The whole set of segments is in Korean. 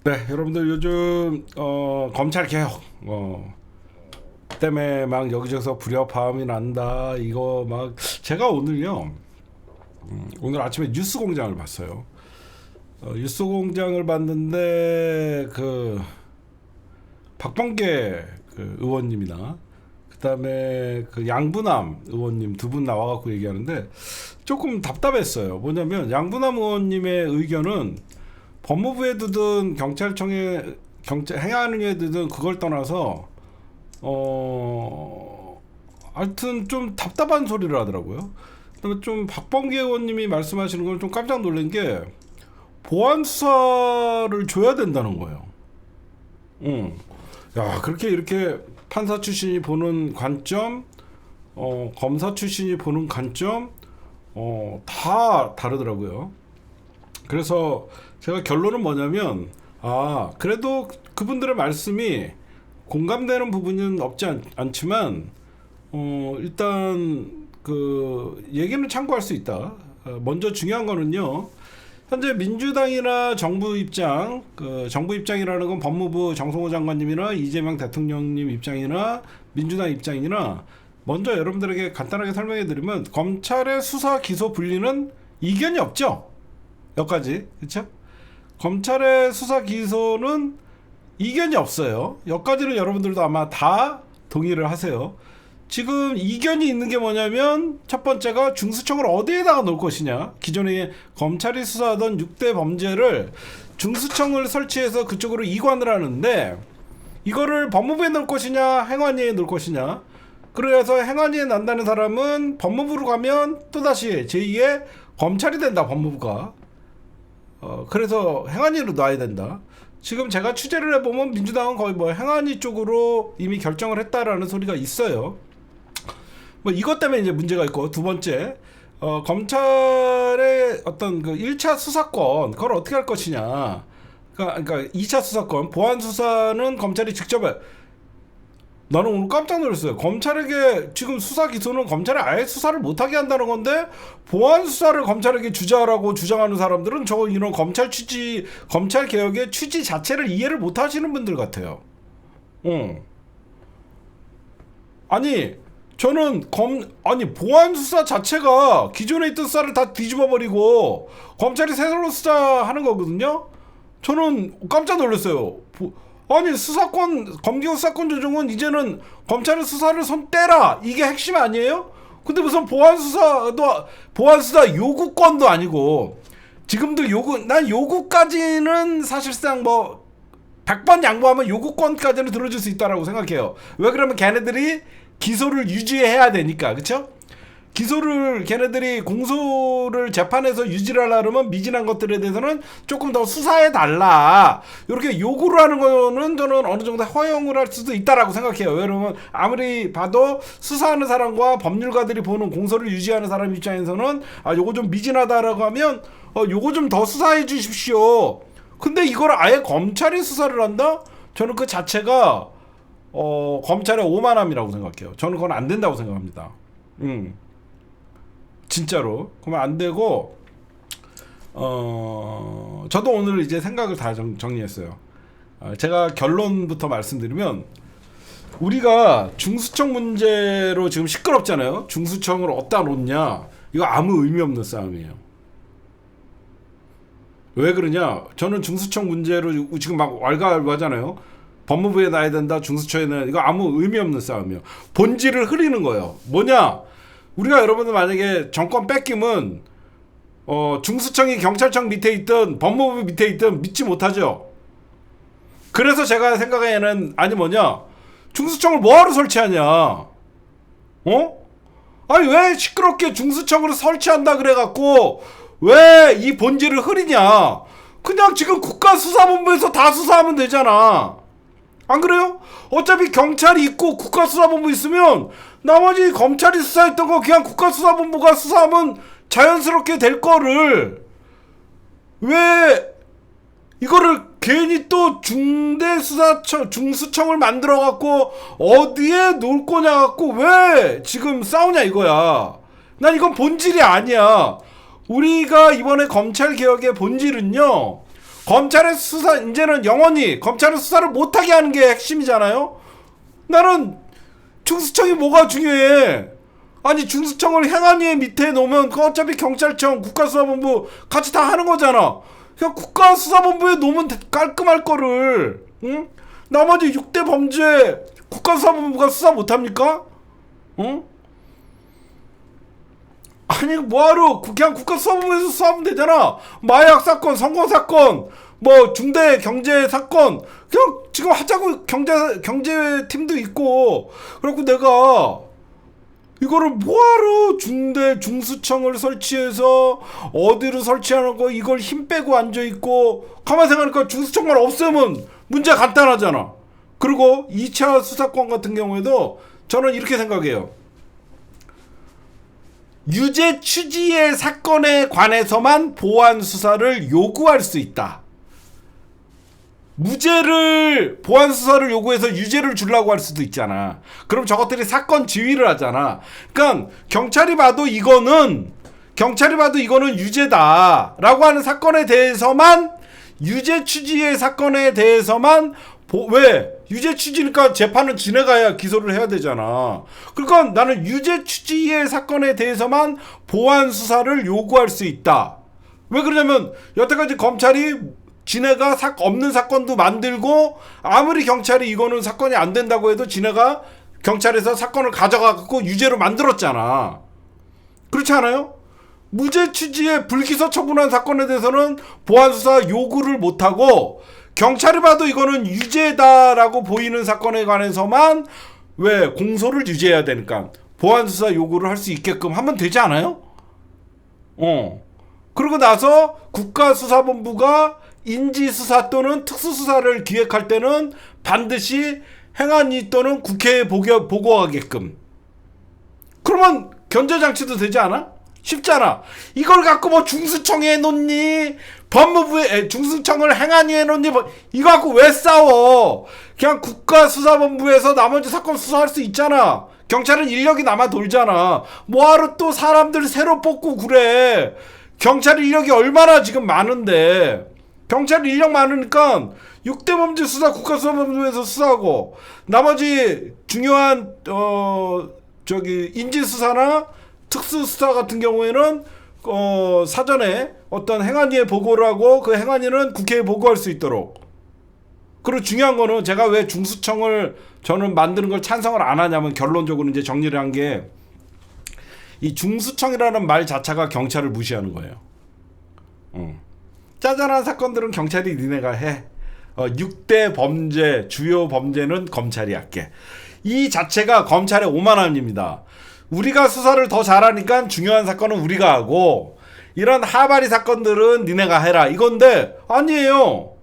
네, 여러분들 요즘 검찰 개혁 때문에 막 여기저기서 불협화음이 난다. 이거 막 제가 오늘요. 오늘 아침에 뉴스공장을 봤어요. 뉴스공장을 봤는데 그 박범계 그 의원님이나 그다음에 그 양부남 의원님 두 분 나와갖고 얘기하는데 조금 답답했어요. 뭐냐면 양부남 의원님의 의견은 법무부에 두든 경찰청에 행안위에 두든 그걸 떠나서 하여튼 좀 답답한 소리를 하더라고요. 그다음에 좀 박범계 의원님이 말씀하시는 걸 좀 깜짝 놀란 게 보안 수사를 줘야 된다는 거예요. 응. 야, 그렇게 이렇게 판사 출신이 보는 관점, 검사 출신이 보는 관점, 다 다르더라고요. 그래서 제가 결론은 뭐냐면, 그래도 그분들의 말씀이 공감되는 부분은 없지 않지만, 일단 그 얘기는 참고할 수 있다. 먼저 중요한 거는요. 현재 민주당이나 정부 입장, 그 정부 입장이라는 건 법무부 정성호 장관님이나 이재명 대통령님 입장이나 민주당 입장이나 먼저 여러분들에게 간단하게 설명해 드리면 검찰의 수사 기소 분리는 이견이 없죠. 여기까지. 그렇죠? 검찰의 수사 기소는 이견이 없어요. 여기까지는 여러분들도 아마 다 동의를 하세요. 지금 이견이 있는 게 뭐냐면 첫 번째가 중수청을 어디에다가 놓을 것이냐. 기존에 검찰이 수사하던 6대 범죄를 중수청을 설치해서 그쪽으로 이관을 하는데 이거를 법무부에 넣을 것이냐 행안위에 넣을 것이냐. 그래서 행안위에 난다는 사람은 법무부로 가면 또다시 제2의 검찰이 된다. 법무부가. 그래서 행안위로 놔야 된다. 지금 제가 취재를 해보면 민주당은 거의 뭐 행안위 쪽으로 이미 결정을 했다라는 소리가 있어요. 뭐 이것 때문에 이제 문제가 있고, 두 번째 검찰의 어떤 그 1차 수사권 그걸 어떻게 할 것이냐. 그러니까 2차 수사권 보안 수사는 검찰이 직접 해. 나는 오늘 깜짝 놀랐어요. 검찰에게 지금 수사 기소는 검찰이 아예 수사를 못하게 한다는 건데 보안 수사를 검찰에게 주자라고 주장하는 사람들은 저 이런 검찰 개혁의 취지 자체를 이해를 못하시는 분들 같아요. 아니 저는 보안 수사 자체가 기존에 있던 수사를 다 뒤집어 버리고 검찰이 새로 수사하는 거거든요. 저는 깜짝 놀랐어요. 아니 검경 수사권 조정은 이제는 검찰의 수사를 손 떼라 이게 핵심 아니에요? 근데 무슨 보안 수사 요구권도 아니고 지금도 난 요구까지는 사실상 뭐 100번 양보하면 요구권까지는 들어줄 수 있다라고 생각해요. 왜 그러면 걔네들이 기소를 유지해야 되니까. 그쵸? 기소를 걔네들이 공소를 재판에서 유지를 하려면 미진한 것들에 대해서는 조금 더 수사해 달라 이렇게 요구를 하는 거는 저는 어느 정도 허용을 할 수도 있다라고 생각해요. 왜냐면 아무리 봐도 수사하는 사람과 법률가들이 보는 공소를 유지하는 사람 입장에서는 요거 좀 미진하다라고 하면 요거 좀 더 수사해 주십시오. 근데 이걸 아예 검찰이 수사를 한다? 저는 그 자체가 검찰의 오만함이라고 생각해요. 저는 그건 안 된다고 생각합니다. 진짜로. 그러면 안 되고, 저도 오늘 이제 생각을 다 정리했어요. 제가 결론부터 말씀드리면, 우리가 중수청 문제로 지금 시끄럽잖아요. 중수청을 어디다 놓냐. 이거 아무 의미 없는 싸움이에요. 왜 그러냐. 저는 중수청 문제로 지금 막 왈가왈부하잖아요. 법무부에 놔야 된다. 중수청에 놔야 된다. 이거 아무 의미 없는 싸움이에요. 본질을 흐리는 거예요. 뭐냐. 우리가 여러분들 만약에 정권 뺏기면 중수청이 경찰청 밑에 있든 법무부 밑에 있든 믿지 못하죠. 그래서 제가 생각에는 뭐냐. 중수청을 뭐하러 설치하냐. 아니 왜 시끄럽게 중수청으로 설치한다 그래갖고 왜 이 본질을 흐리냐. 그냥 지금 국가수사본부에서 다 수사하면 되잖아. 안 그래요? 어차피 경찰이 있고 국가수사본부 있으면 나머지 검찰이 수사했던 거 그냥 국가수사본부가 수사하면 자연스럽게 될 거를 왜 이거를 괜히 또 중수청을 만들어 갖고 어디에 놓을 거냐 갖고 왜 지금 싸우냐 이거야. 난 이건 본질이 아니야. 우리가 이번에 검찰 개혁의 본질은요. 검찰의 수사 이제는 영원히 검찰의 수사를 못하게 하는 게 핵심이잖아요. 나는 중수청이 뭐가 중요해? 아니 중수청을 행안위 밑에 놓으면 그 어차피 경찰청, 국가수사본부 같이 다 하는 거잖아. 그냥 국가수사본부에 놓으면 깔끔할 거를. 응? 나머지 6대 범죄 국가수사본부가 수사 못합니까? 응? 아니 뭐하러 그냥 국가수사본부에서 수사하면 되잖아. 마약 사건, 선거 사건, 뭐 중대 경제 사건 그냥 지금 하자고 경제팀도 있고. 그래갖고 내가 이거를 뭐하러 중수청을 설치해서 어디로 설치하는 거 이걸 힘 빼고 앉아있고. 가만히 생각하니까 중수청만 없애면 문제 간단하잖아. 그리고 2차 수사권 같은 경우에도 저는 이렇게 생각해요. 유죄 취지의 사건에 관해서만 보완 수사를 요구할 수 있다. 무죄를 보완 수사를 요구해서 유죄를 주려고 할 수도 있잖아. 그럼 저것들이 사건 지휘를 하잖아. 그러니까 경찰이 봐도 이거는 유죄다라고 하는 사건에 대해서만, 유죄 취지의 사건에 대해서만 왜? 유죄 취지니까 재판은 지내가야 기소를 해야 되잖아. 그러니까 나는 유죄 취지의 사건에 대해서만 보완 수사를 요구할 수 있다. 왜 그러냐면 여태까지 검찰이 지네가 없는 사건도 만들고, 아무리 경찰이 이거는 사건이 안 된다고 해도 지네가 경찰에서 사건을 가져가고 유죄로 만들었잖아. 그렇지 않아요? 무죄 취지의 불기소 처분한 사건에 대해서는 보완 수사 요구를 못하고, 경찰이 봐도 이거는 유죄다라고 보이는 사건에 관해서만 왜 공소를 유지해야 되니까 보완 수사 요구를 할 수 있게끔 하면 되지 않아요? 그러고 나서 국가수사본부가 인지수사 또는 특수수사를 기획할 때는 반드시 행안위 또는 국회에 보고하게끔. 그러면 견제장치도 되지 않아? 쉽잖아. 이걸 갖고 뭐 중수청에 놓니, 법무부에 중수청을 행안위에 놓니, 이거 갖고 왜 싸워? 그냥 국가수사본부에서 나머지 사건 수사할 수 있잖아. 경찰은 인력이 남아 돌잖아. 뭐하러 또 사람들 새로 뽑고 그래. 경찰 인력이 얼마나 지금 많은데. 경찰 인력 많으니까 6대 범죄 수사 국가수사본부에서 수사하고, 나머지 중요한 인지수사나 특수수사 같은 경우에는 사전에 어떤 행안위에 보고를 하고, 그 행안위는 국회에 보고할 수 있도록. 그리고 중요한 거는 제가 왜 중수청을 저는 만드는 걸 찬성을 안 하냐면, 결론적으로 이제 정리를 한 게, 이 중수청이라는 말 자체가 경찰을 무시하는 거예요. 짜잘한 사건들은 경찰이 니네가 해. 6대 범죄, 주요 범죄는 검찰이 할게. 이 자체가 검찰의 오만함입니다. 우리가 수사를 더 잘하니까 중요한 사건은 우리가 하고, 이런 하바리 사건들은 니네가 해라 이건데, 아니에요.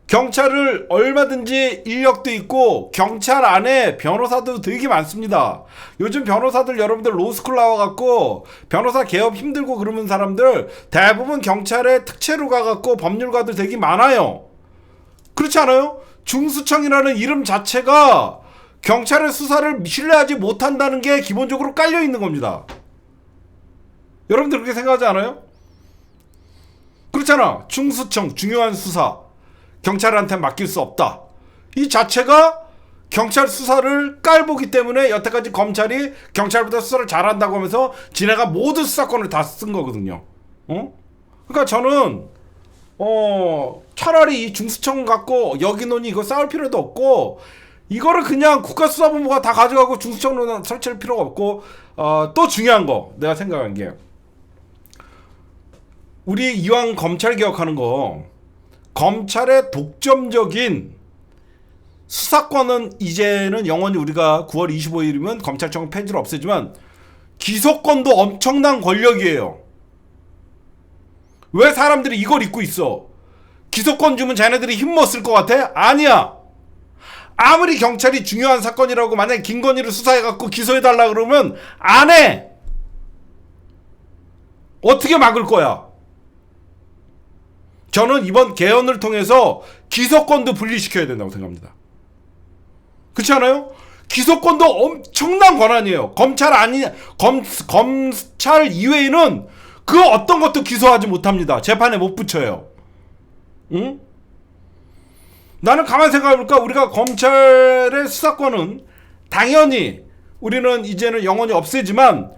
경찰을 얼마든지 인력도 있고, 경찰 안에 변호사도 되게 많습니다. 요즘 변호사들 여러분들 로스쿨 나와갖고 변호사 개업 힘들고 그러는 사람들 대부분 경찰에 특채로 가갖고 법률가들 되게 많아요. 그렇지 않아요? 중수청이라는 이름 자체가 경찰의 수사를 신뢰하지 못한다는 게 기본적으로 깔려있는 겁니다. 여러분들 그렇게 생각하지 않아요? 그렇잖아. 중수청, 중요한 수사 경찰한테 맡길 수 없다. 이 자체가 경찰 수사를 깔보기 때문에 여태까지 검찰이 경찰보다 수사를 잘한다고 하면서 지네가 모든 수사권을 다 쓴 거거든요. 그러니까 저는 차라리 이 중수청 갖고 여기 논의 이거 싸울 필요도 없고, 이거를 그냥 국가수사본부가 다 가져가고 중수청로 설치할 필요가 없고. 또 중요한 거 내가 생각한 게, 우리 이왕 검찰 개혁하는 거, 검찰의 독점적인 수사권은 이제는 영원히 우리가 9월 25일이면 검찰청 폐지를 없애지만, 기소권도 엄청난 권력이에요. 왜 사람들이 이걸 잊고 있어? 기소권 주면 자네들이 힘 못 쓸 것 같아? 아니야. 아무리 경찰이 중요한 사건이라고 만약에 김건희를 수사해갖고 기소해달라 그러면 안 해. 어떻게 막을 거야? 저는 이번 개헌을 통해서 기소권도 분리시켜야 된다고 생각합니다. 그렇지 않아요? 기소권도 엄청난 권한이에요. 검찰 이외에는 그 어떤 것도 기소하지 못합니다. 재판에 못 붙여요. 응? 나는 가만 생각해볼까? 우리가 검찰의 수사권은 당연히 우리는 이제는 영원히 없애지만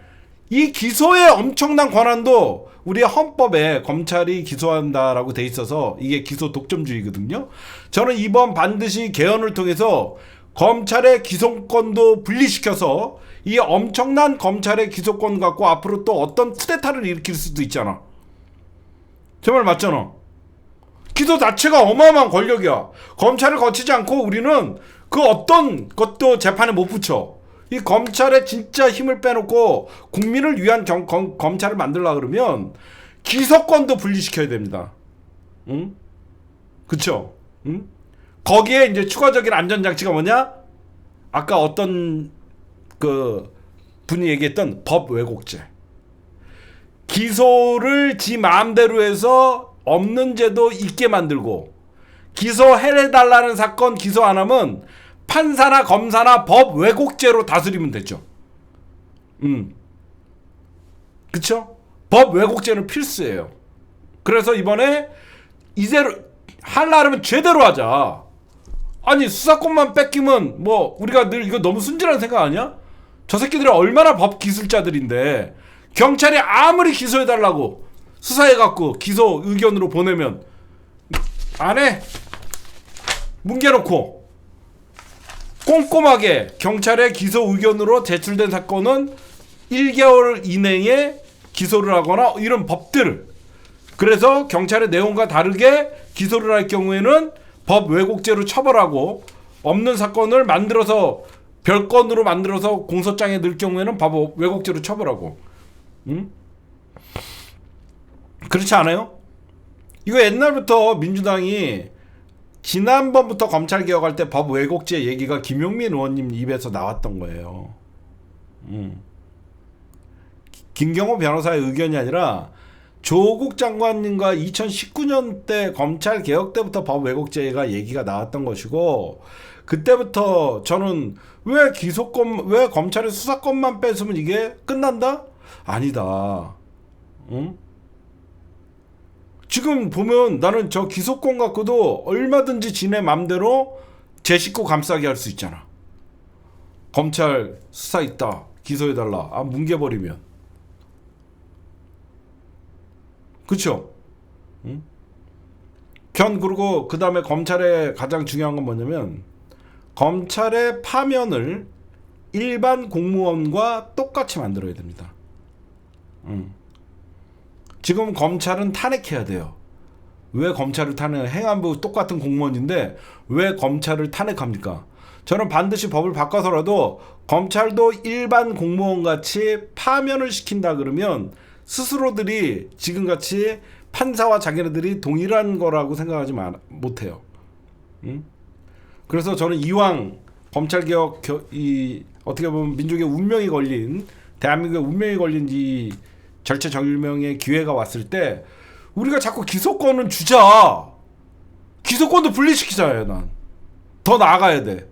이 기소의 엄청난 권한도 우리의 헌법에 검찰이 기소한다라고 돼 있어서 이게 기소 독점주의거든요. 저는 이번 반드시 개헌을 통해서 검찰의 기소권도 분리시켜서 이 엄청난 검찰의 기소권 갖고 앞으로 또 어떤 쿠데타를 일으킬 수도 있잖아. 제 말 맞잖아. 기소 자체가 어마어마한 권력이야. 검찰을 거치지 않고 우리는 그 어떤 것도 재판에 못 붙여. 이 검찰의 진짜 힘을 빼놓고 국민을 위한 검찰을 만들려고 그러면 기소권도 분리시켜야 됩니다. 응? 그쵸? 응? 거기에 이제 추가적인 안전장치가 뭐냐? 아까 어떤 그 분이 얘기했던 법 왜곡죄. 기소를 지 마음대로 해서 없는 죄도 있게 만들고 기소해달라는 사건 기소 안 하면 판사나 검사나 법 왜곡죄로 다스리면 되죠. 그쵸? 법 왜곡죄는 필수예요. 그래서 이번에 이대로 하려면 제대로 하자. 아니 수사권만 뺏기면 뭐 우리가 늘 이거 너무 순진한 생각 아니야? 저 새끼들이 얼마나 법 기술자들인데 경찰이 아무리 기소해달라고 수사해갖고 기소 의견으로 보내면 안 해. 뭉개놓고 꼼꼼하게 경찰의 기소 의견으로 제출된 사건은 1개월 이내에 기소를 하거나 이런 법들. 그래서 경찰의 내용과 다르게 기소를 할 경우에는 법 왜곡죄로 처벌하고 없는 사건을 만들어서 별건으로 만들어서 공소장에 넣을 경우에는 법 왜곡죄로 처벌하고. 응? 그렇지 않아요? 이거 옛날부터 민주당이 지난번부터 검찰 개혁할 때 법 왜곡죄 얘기가 김용민 의원님 입에서 나왔던 거예요. 김경호 변호사의 의견이 아니라 조국 장관님과 2019년 때 검찰 개혁 때부터 법 왜곡죄가 얘기가 나왔던 것이고 그때부터 저는 왜 검찰의 수사권만 뺏으면 이게 끝난다? 아니다. 응? 지금 보면 나는 저 기소권 갖고도 얼마든지 지네 맘대로 제 식구 감싸게 할 수 있잖아. 검찰 수사 있다. 기소해달라. 아, 뭉개버리면. 그쵸? 응? 그리고 그 다음에 검찰의 가장 중요한 건 뭐냐면 검찰의 파면을 일반 공무원과 똑같이 만들어야 됩니다. 지금 검찰은 탄핵해야 돼요. 왜 검찰을 탄핵해? 행안부 똑같은 공무원인데 왜 검찰을 탄핵합니까? 저는 반드시 법을 바꿔서라도 검찰도 일반 공무원같이 파면을 시킨다 그러면 스스로들이 지금같이 판사와 자기네들이 동일한 거라고 생각하지 못해요. 그래서 저는 이왕 검찰개혁 어떻게 보면 민족의 운명이 걸린 대한민국의 운명이 걸린 이 절체절명의 기회가 왔을 때 우리가 자꾸 기소권은 주자. 기소권도 분리시키자 해요. 난 더 나아가야 돼.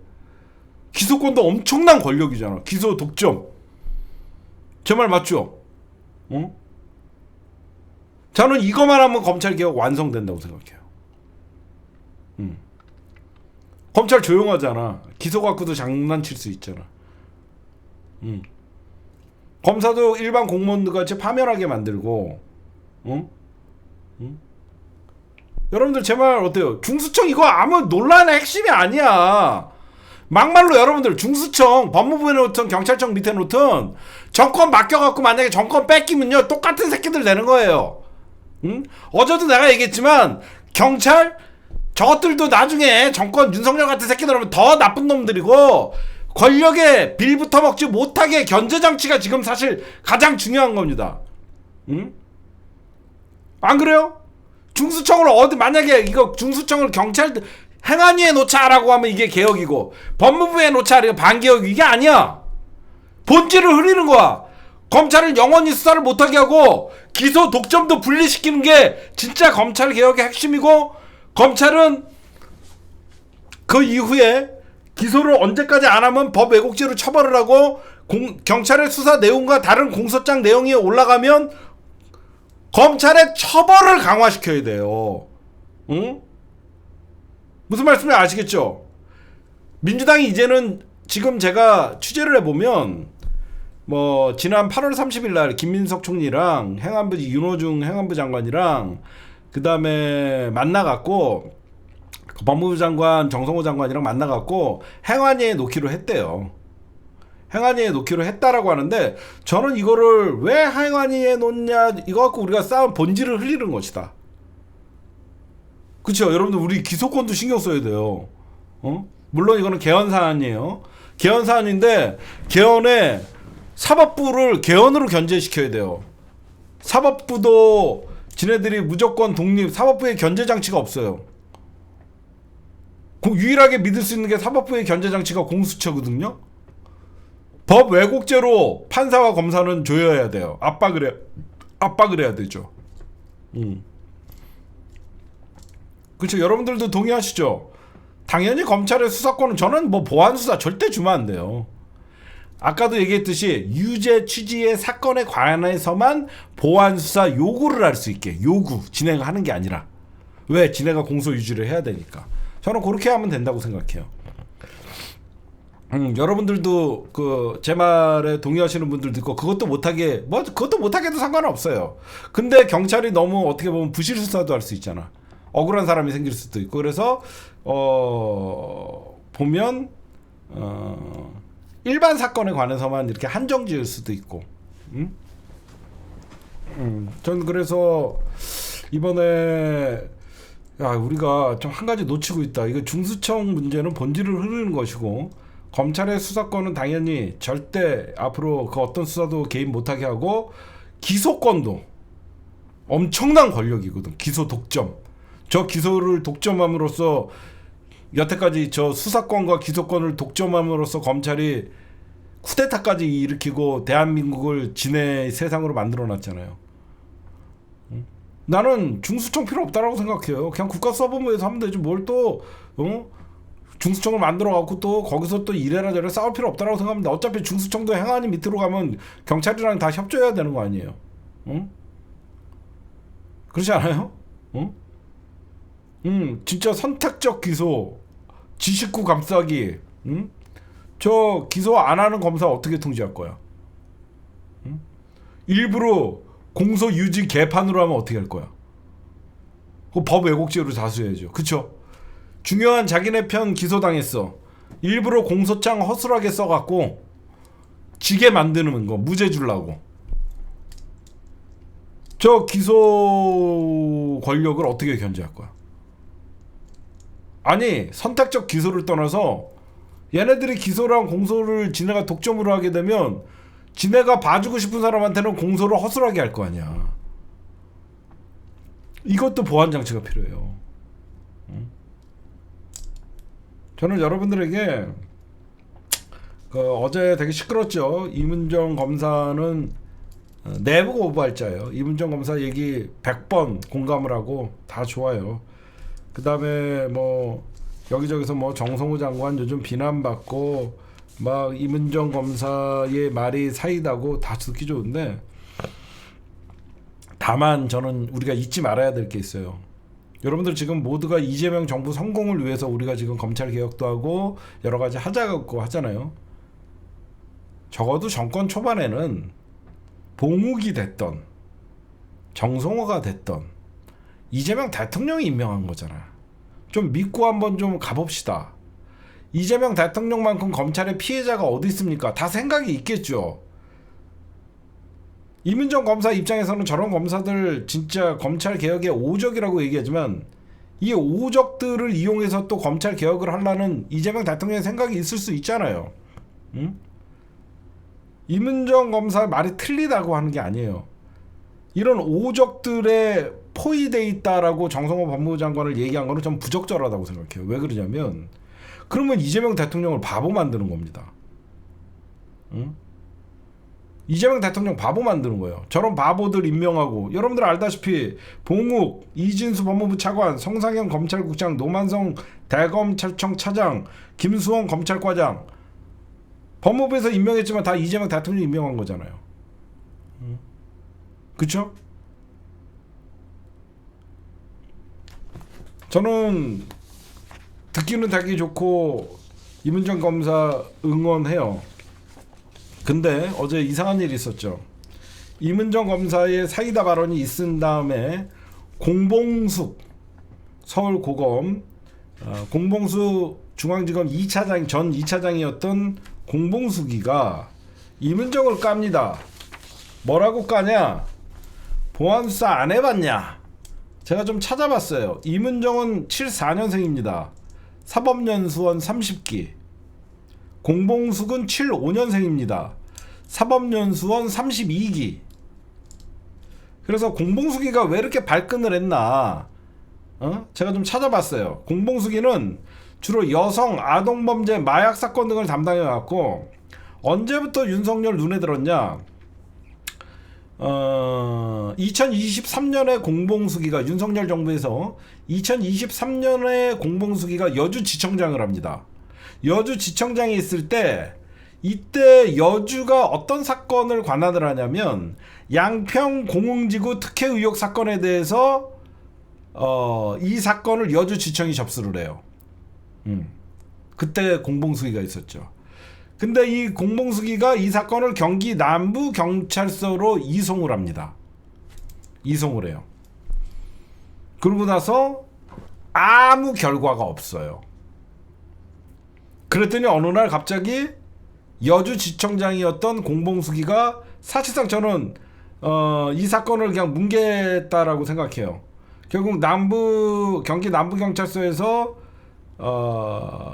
기소권도 엄청난 권력이잖아. 기소 독점. 제 말 맞죠? 응? 저는 이것만 하면 검찰개혁 완성된다고 생각해요. 검찰 조용하잖아. 기소 갖고도 장난칠 수 있잖아. 검사도 일반 공무원들 같이 파면하게 만들고, 여러분들 제 말 어때요? 중수청 이거 아무 논란의 핵심이 아니야. 막말로 여러분들 중수청, 법무부에 놓든 경찰청 밑에 놓든 정권 맡겨갖고 만약에 정권 뺏기면요 똑같은 새끼들 되는 거예요. 어제도 내가 얘기했지만 경찰 저것들도 나중에 정권 윤석열 같은 새끼들 하면 더 나쁜 놈들이고 권력에 빌부터 먹지 못하게 견제장치가 지금 사실 가장 중요한 겁니다. 안 그래요? 중수청을 만약에 이거 중수청을 경찰 행안위에 놓자라고 하면 이게 개혁이고 법무부에 놓자 이거 반개혁 이게 아니야. 본질을 흐리는 거야. 검찰을 영원히 수사를 못하게 하고 기소 독점도 분리시키는 게 진짜 검찰 개혁의 핵심이고 검찰은 그 이후에 기소를 언제까지 안 하면 법 왜곡죄로 처벌을 하고 경찰의 수사 내용과 다른 공소장 내용이 올라가면 검찰의 처벌을 강화시켜야 돼요. 응? 무슨 말씀인지 아시겠죠? 민주당이 이제는 지금 제가 취재를 해보면 뭐 지난 8월 30일 날 김민석 총리랑 행안부 윤호중 행안부 장관이랑 그 다음에 만나갖고 법무부 장관 정성호 장관이랑 만나갖고 행안위에 놓기로 했대요. 행안위에 놓기로 했다라고 하는데 저는 이거를 왜 행안위에 놓냐 이거 갖고 우리가 싸운 본질을 흘리는 것이다. 그쵸? 여러분들 우리 기소권도 신경 써야 돼요. 물론 이거는 개헌 사안이에요. 개헌 사안인데 개헌에 사법부를 개헌으로 견제시켜야 돼요. 사법부도 지네들이 무조건 독립, 사법부의 견제 장치가 없어요. 유일하게 믿을 수 있는 게 사법부의 견제 장치가 공수처거든요. 법 왜곡죄로 판사와 검사는 조여야 돼요. 압박을 해야 되죠. 그렇죠. 여러분들도 동의하시죠? 당연히 검찰의 수사권은 저는 뭐 보안 수사 절대 주면 안 돼요. 아까도 얘기했듯이 유죄 취지의 사건에 관해서만 보안 수사 요구를 할 수 있게 진행하는 게 아니라 왜 지네가 공소 유지를 해야 되니까 저는 그렇게 하면 된다고 생각해요. 여러분들도 그 제 말에 동의하시는 분들도 있고 그것도 못하게도 상관없어요. 근데 경찰이 너무 어떻게 보면 부실 수사도 할 수 있잖아. 억울한 사람이 생길 수도 있고 그래서 보면 일반 사건에 관해서만 이렇게 한정 지을 수도 있고. 전 그래서 이번에 우리가 좀 한 가지 놓치고 있다. 이거 중수청 문제는 본질을 흐르는 것이고 검찰의 수사권은 당연히 절대 앞으로 그 어떤 수사도 개입 못하게 하고 기소권도 엄청난 권력이거든. 기소 독점. 저 기소를 독점함으로써 여태까지 저 수사권과 기소권을 독점함으로써 검찰이 쿠데타까지 일으키고 대한민국을 진해 세상으로 만들어놨잖아요. 나는 중수청 필요 없다라고 생각해요. 그냥 국가수사본부에서 하면 되지 뭘 또 중수청을 만들어갖고 또 거기서 또 이래라 저래라 싸울 필요 없다라고 생각합니다. 어차피 중수청도 행안위 밑으로 가면 경찰이랑 다 협조해야 되는 거 아니에요. 그렇지 않아요? 진짜 선택적 기소, 지식구 감싸기, 저 기소 안 하는 검사 어떻게 통제할 거야? 일부러 공소 유지 개판으로 하면 어떻게 할 거야? 그 법 왜곡죄로 다수해야죠. 그쵸? 중요한 자기네 편 기소당했어. 일부러 공소장 허술하게 써갖고 지게 만드는 거 무죄 주려고. 저 기소 권력을 어떻게 견제할 거야? 아니 선택적 기소를 떠나서 얘네들이 기소랑 공소를 지네가 독점으로 하게 되면 지네가 봐주고 싶은 사람한테는 공소를 허술하게 할 거 아니야. 이것도 보안 장치가 필요해요. 저는 여러분들에게 어제 되게 시끄럽죠. 이문정 검사는 내부 고발자예요. 이문정 검사 얘기 100번 공감을 하고 다 좋아요. 그 다음에 뭐 여기저기서 뭐 정성호 장관 요즘 비난받고 막 이문정 검사의 말이 사이다고 다 듣기 좋은데 다만 저는 우리가 잊지 말아야 될 게 있어요. 여러분들 지금 모두가 이재명 정부 성공을 위해서 우리가 지금 검찰 개혁도 하고 여러 가지 하자고 하잖아요. 적어도 정권 초반에는 봉욱이 됐던 정성호가 됐던 이재명 대통령이 임명한 거잖아. 좀 믿고 한번 좀 가봅시다. 이재명 대통령만큼 검찰의 피해자가 어디 있습니까? 다 생각이 있겠죠. 이문정 검사 입장에서는 저런 검사들 진짜 검찰 개혁의 오적이라고 얘기하지만 이 오적들을 이용해서 또 검찰 개혁을 하려는 이재명 대통령의 생각이 있을 수 있잖아요. 이문정 검사 말이 틀리다고 하는 게 아니에요. 이런 오적들의 포위돼 있다라고 정성호 법무부 장관을 얘기한 거는 좀 부적절하다고 생각해요. 왜 그러냐면 그러면 이재명 대통령을 바보 만드는 겁니다. 이재명 대통령 바보 만드는 거예요. 저런 바보들 임명하고 여러분들 알다시피 봉욱, 이진수 법무부 차관, 성상현 검찰국장, 노만성 대검찰청 차장, 김수원 검찰과장 법무부에서 임명했지만 다 이재명 대통령이 임명한 거잖아요. 그쵸? 저는 듣기는 되게 좋고 이문정 검사 응원해요. 근데 어제 이상한 일이 있었죠. 이문정 검사의 사이다 발언이 있은 다음에 공봉숙 서울고검 공봉숙 중앙지검 2차장 전 2차장이었던 공봉숙이가 이문정을 깝니다. 뭐라고 까냐? 보안수사 안 해봤냐? 제가 좀 찾아봤어요. 이문정은 74년생입니다. 사법연수원 30기. 공봉숙은 75년생입니다. 사법연수원 32기. 그래서 공봉숙이가 왜 이렇게 발끈을 했나? 제가 좀 찾아봤어요. 공봉숙이는 주로 여성, 아동범죄, 마약 사건 등을 담당해왔고 언제부터 윤석열 눈에 들었냐? 2023년에 공봉숙이가 윤석열 정부에서 2023년에 공봉숙이가 여주지청장을 합니다. 여주지청장에 있을 때 이때 여주가 어떤 사건을 관할을 하냐면 양평 공흥지구 특혜 의혹 사건에 대해서 이 사건을 여주지청이 접수를 해요. 그때 공봉숙이가 있었죠. 근데 이 공봉숙이가 이 사건을 경기 남부경찰서로 이송을 합니다. 이송을 해요. 그러고 나서 아무 결과가 없어요. 그랬더니 어느 날 갑자기 여주지청장이었던 공봉숙이가 사실상 저는 이 사건을 그냥 뭉개했다라고 생각해요. 결국 경기 남부경찰서에서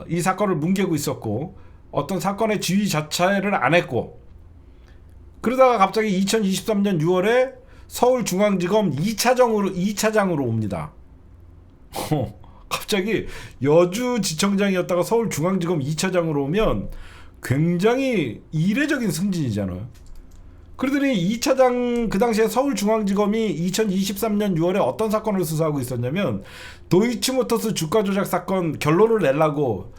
이 사건을 뭉개고 있었고 어떤 사건의 지휘 자체를 안 했고 그러다가 갑자기 2023년 6월에 서울중앙지검 2차장으로 옵니다. 갑자기 여주지청장이었다가 서울중앙지검 2차장으로 오면 굉장히 이례적인 승진이잖아요. 그러더니 2차장 그 당시에 서울중앙지검이 2023년 6월에 어떤 사건을 수사하고 있었냐면 도이치모터스 주가 조작 사건 결론을 내려고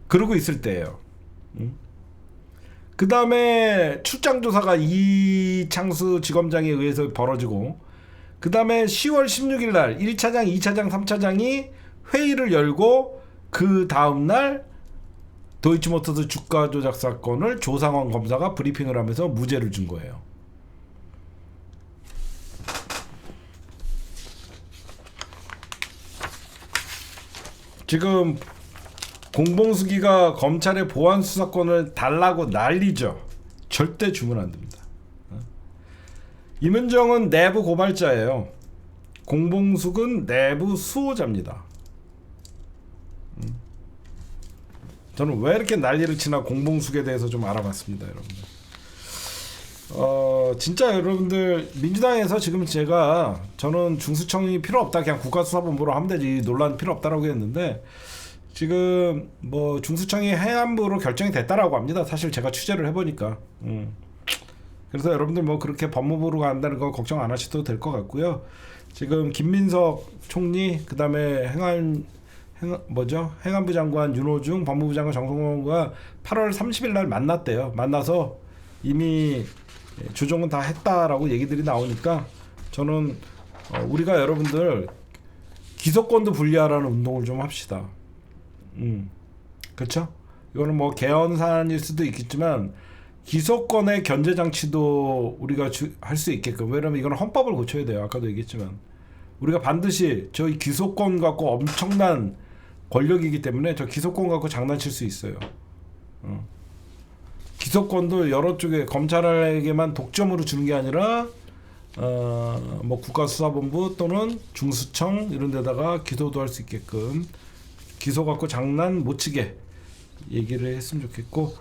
그러고 있을 때예요. 그 다음에 출장조사가 이창수 지검장에 의해서 벌어지고 그 다음에 10월 16일 날 1차장, 2차장, 3차장이 회의를 열고 그 다음날 도이치모터스 주가 조작 사건을 조상원 검사가 브리핑을 하면서 무죄를 준 거예요. 지금 공봉숙이가 검찰의 보안 수사권을 달라고 난리죠. 절대 주면 안 됩니다. 이문정은 내부 고발자예요. 공봉숙은 내부 수호자입니다. 저는 왜 이렇게 난리를 치나 공봉숙에 대해서 좀 알아봤습니다, 여러분들. 진짜 여러분들 민주당에서 지금 저는 중수청이 필요 없다, 그냥 국가수사본부로 하면 되지, 논란 필요 없다라고 했는데 지금 뭐 중수청이 행안부로 결정이 됐다라고 합니다. 사실 제가 취재를 해보니까. 그래서 여러분들 뭐 그렇게 법무부로 간다는 거 걱정 안 하셔도 될 것 같고요. 지금 김민석 총리, 그 다음에 행안부 장관 윤호중, 법무부 장관 정성호가 8월 30일 날 만났대요. 만나서 이미 조정은 다 했다라고 얘기들이 나오니까 저는 우리가 여러분들 기소권도 분리하라는 운동을 좀 합시다. 그렇죠? 이거는 뭐 개헌 사안일 수도 있겠지만 기소권의 견제 장치도 우리가 할 수 있게끔, 왜냐면 이거는 헌법을 고쳐야 돼요. 아까도 얘기했지만 우리가 반드시 저희 기소권 갖고 엄청난 권력이기 때문에 저 기소권 갖고 장난칠 수 있어요. 기소권도 여러 쪽에 검찰에게만 독점으로 주는 게 아니라 뭐 국가수사본부 또는 중수청 이런 데다가 기소도 할 수 있게끔 기소 갖고 장난 못 치게 얘기를 했으면 좋겠고,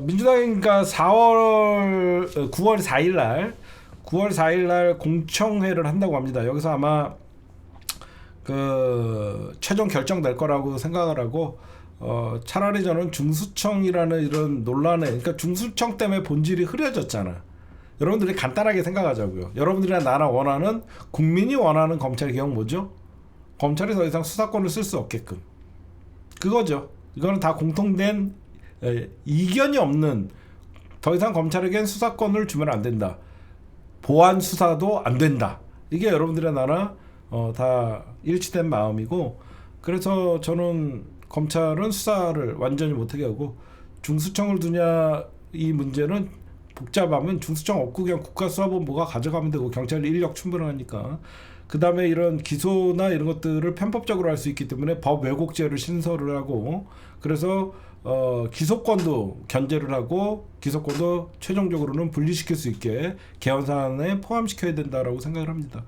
민주당이니까 9월 4일 날 공청회를 한다고 합니다. 여기서 아마 그 최종 결정될 거라고 생각을 하고, 차라리 저는 중수청이라는 이런 논란에, 그러니까 중수청 때문에 본질이 흐려졌잖아. 여러분들이 간단하게 생각하자고요. 여러분들이나 나나 원하는, 국민이 원하는 검찰 개혁 뭐죠? 검찰이 더 이상 수사권을 쓸 수 없게끔, 그거죠. 이거는 다 공통된 이견이 없는, 더 이상 검찰에겐 수사권을 주면 안 된다, 보안 수사도 안 된다, 이게 여러분들이나 나나 다 일치된 마음이고, 그래서 저는 검찰은 수사를 완전히 못하게 하고 중수청을 두냐 이 문제는 복잡하면 중수청 없고 그냥 국가수사본부가 가져가면 되고 경찰 인력 충분하니까 그 다음에 이런 기소나 이런 것들을 편법적으로 할 수 있기 때문에 법 왜곡죄를 신설을 하고 그래서 기소권도 견제를 하고 기소권도 최종적으로는 분리시킬 수 있게 개헌 사안에 포함시켜야 된다라고 생각을 합니다.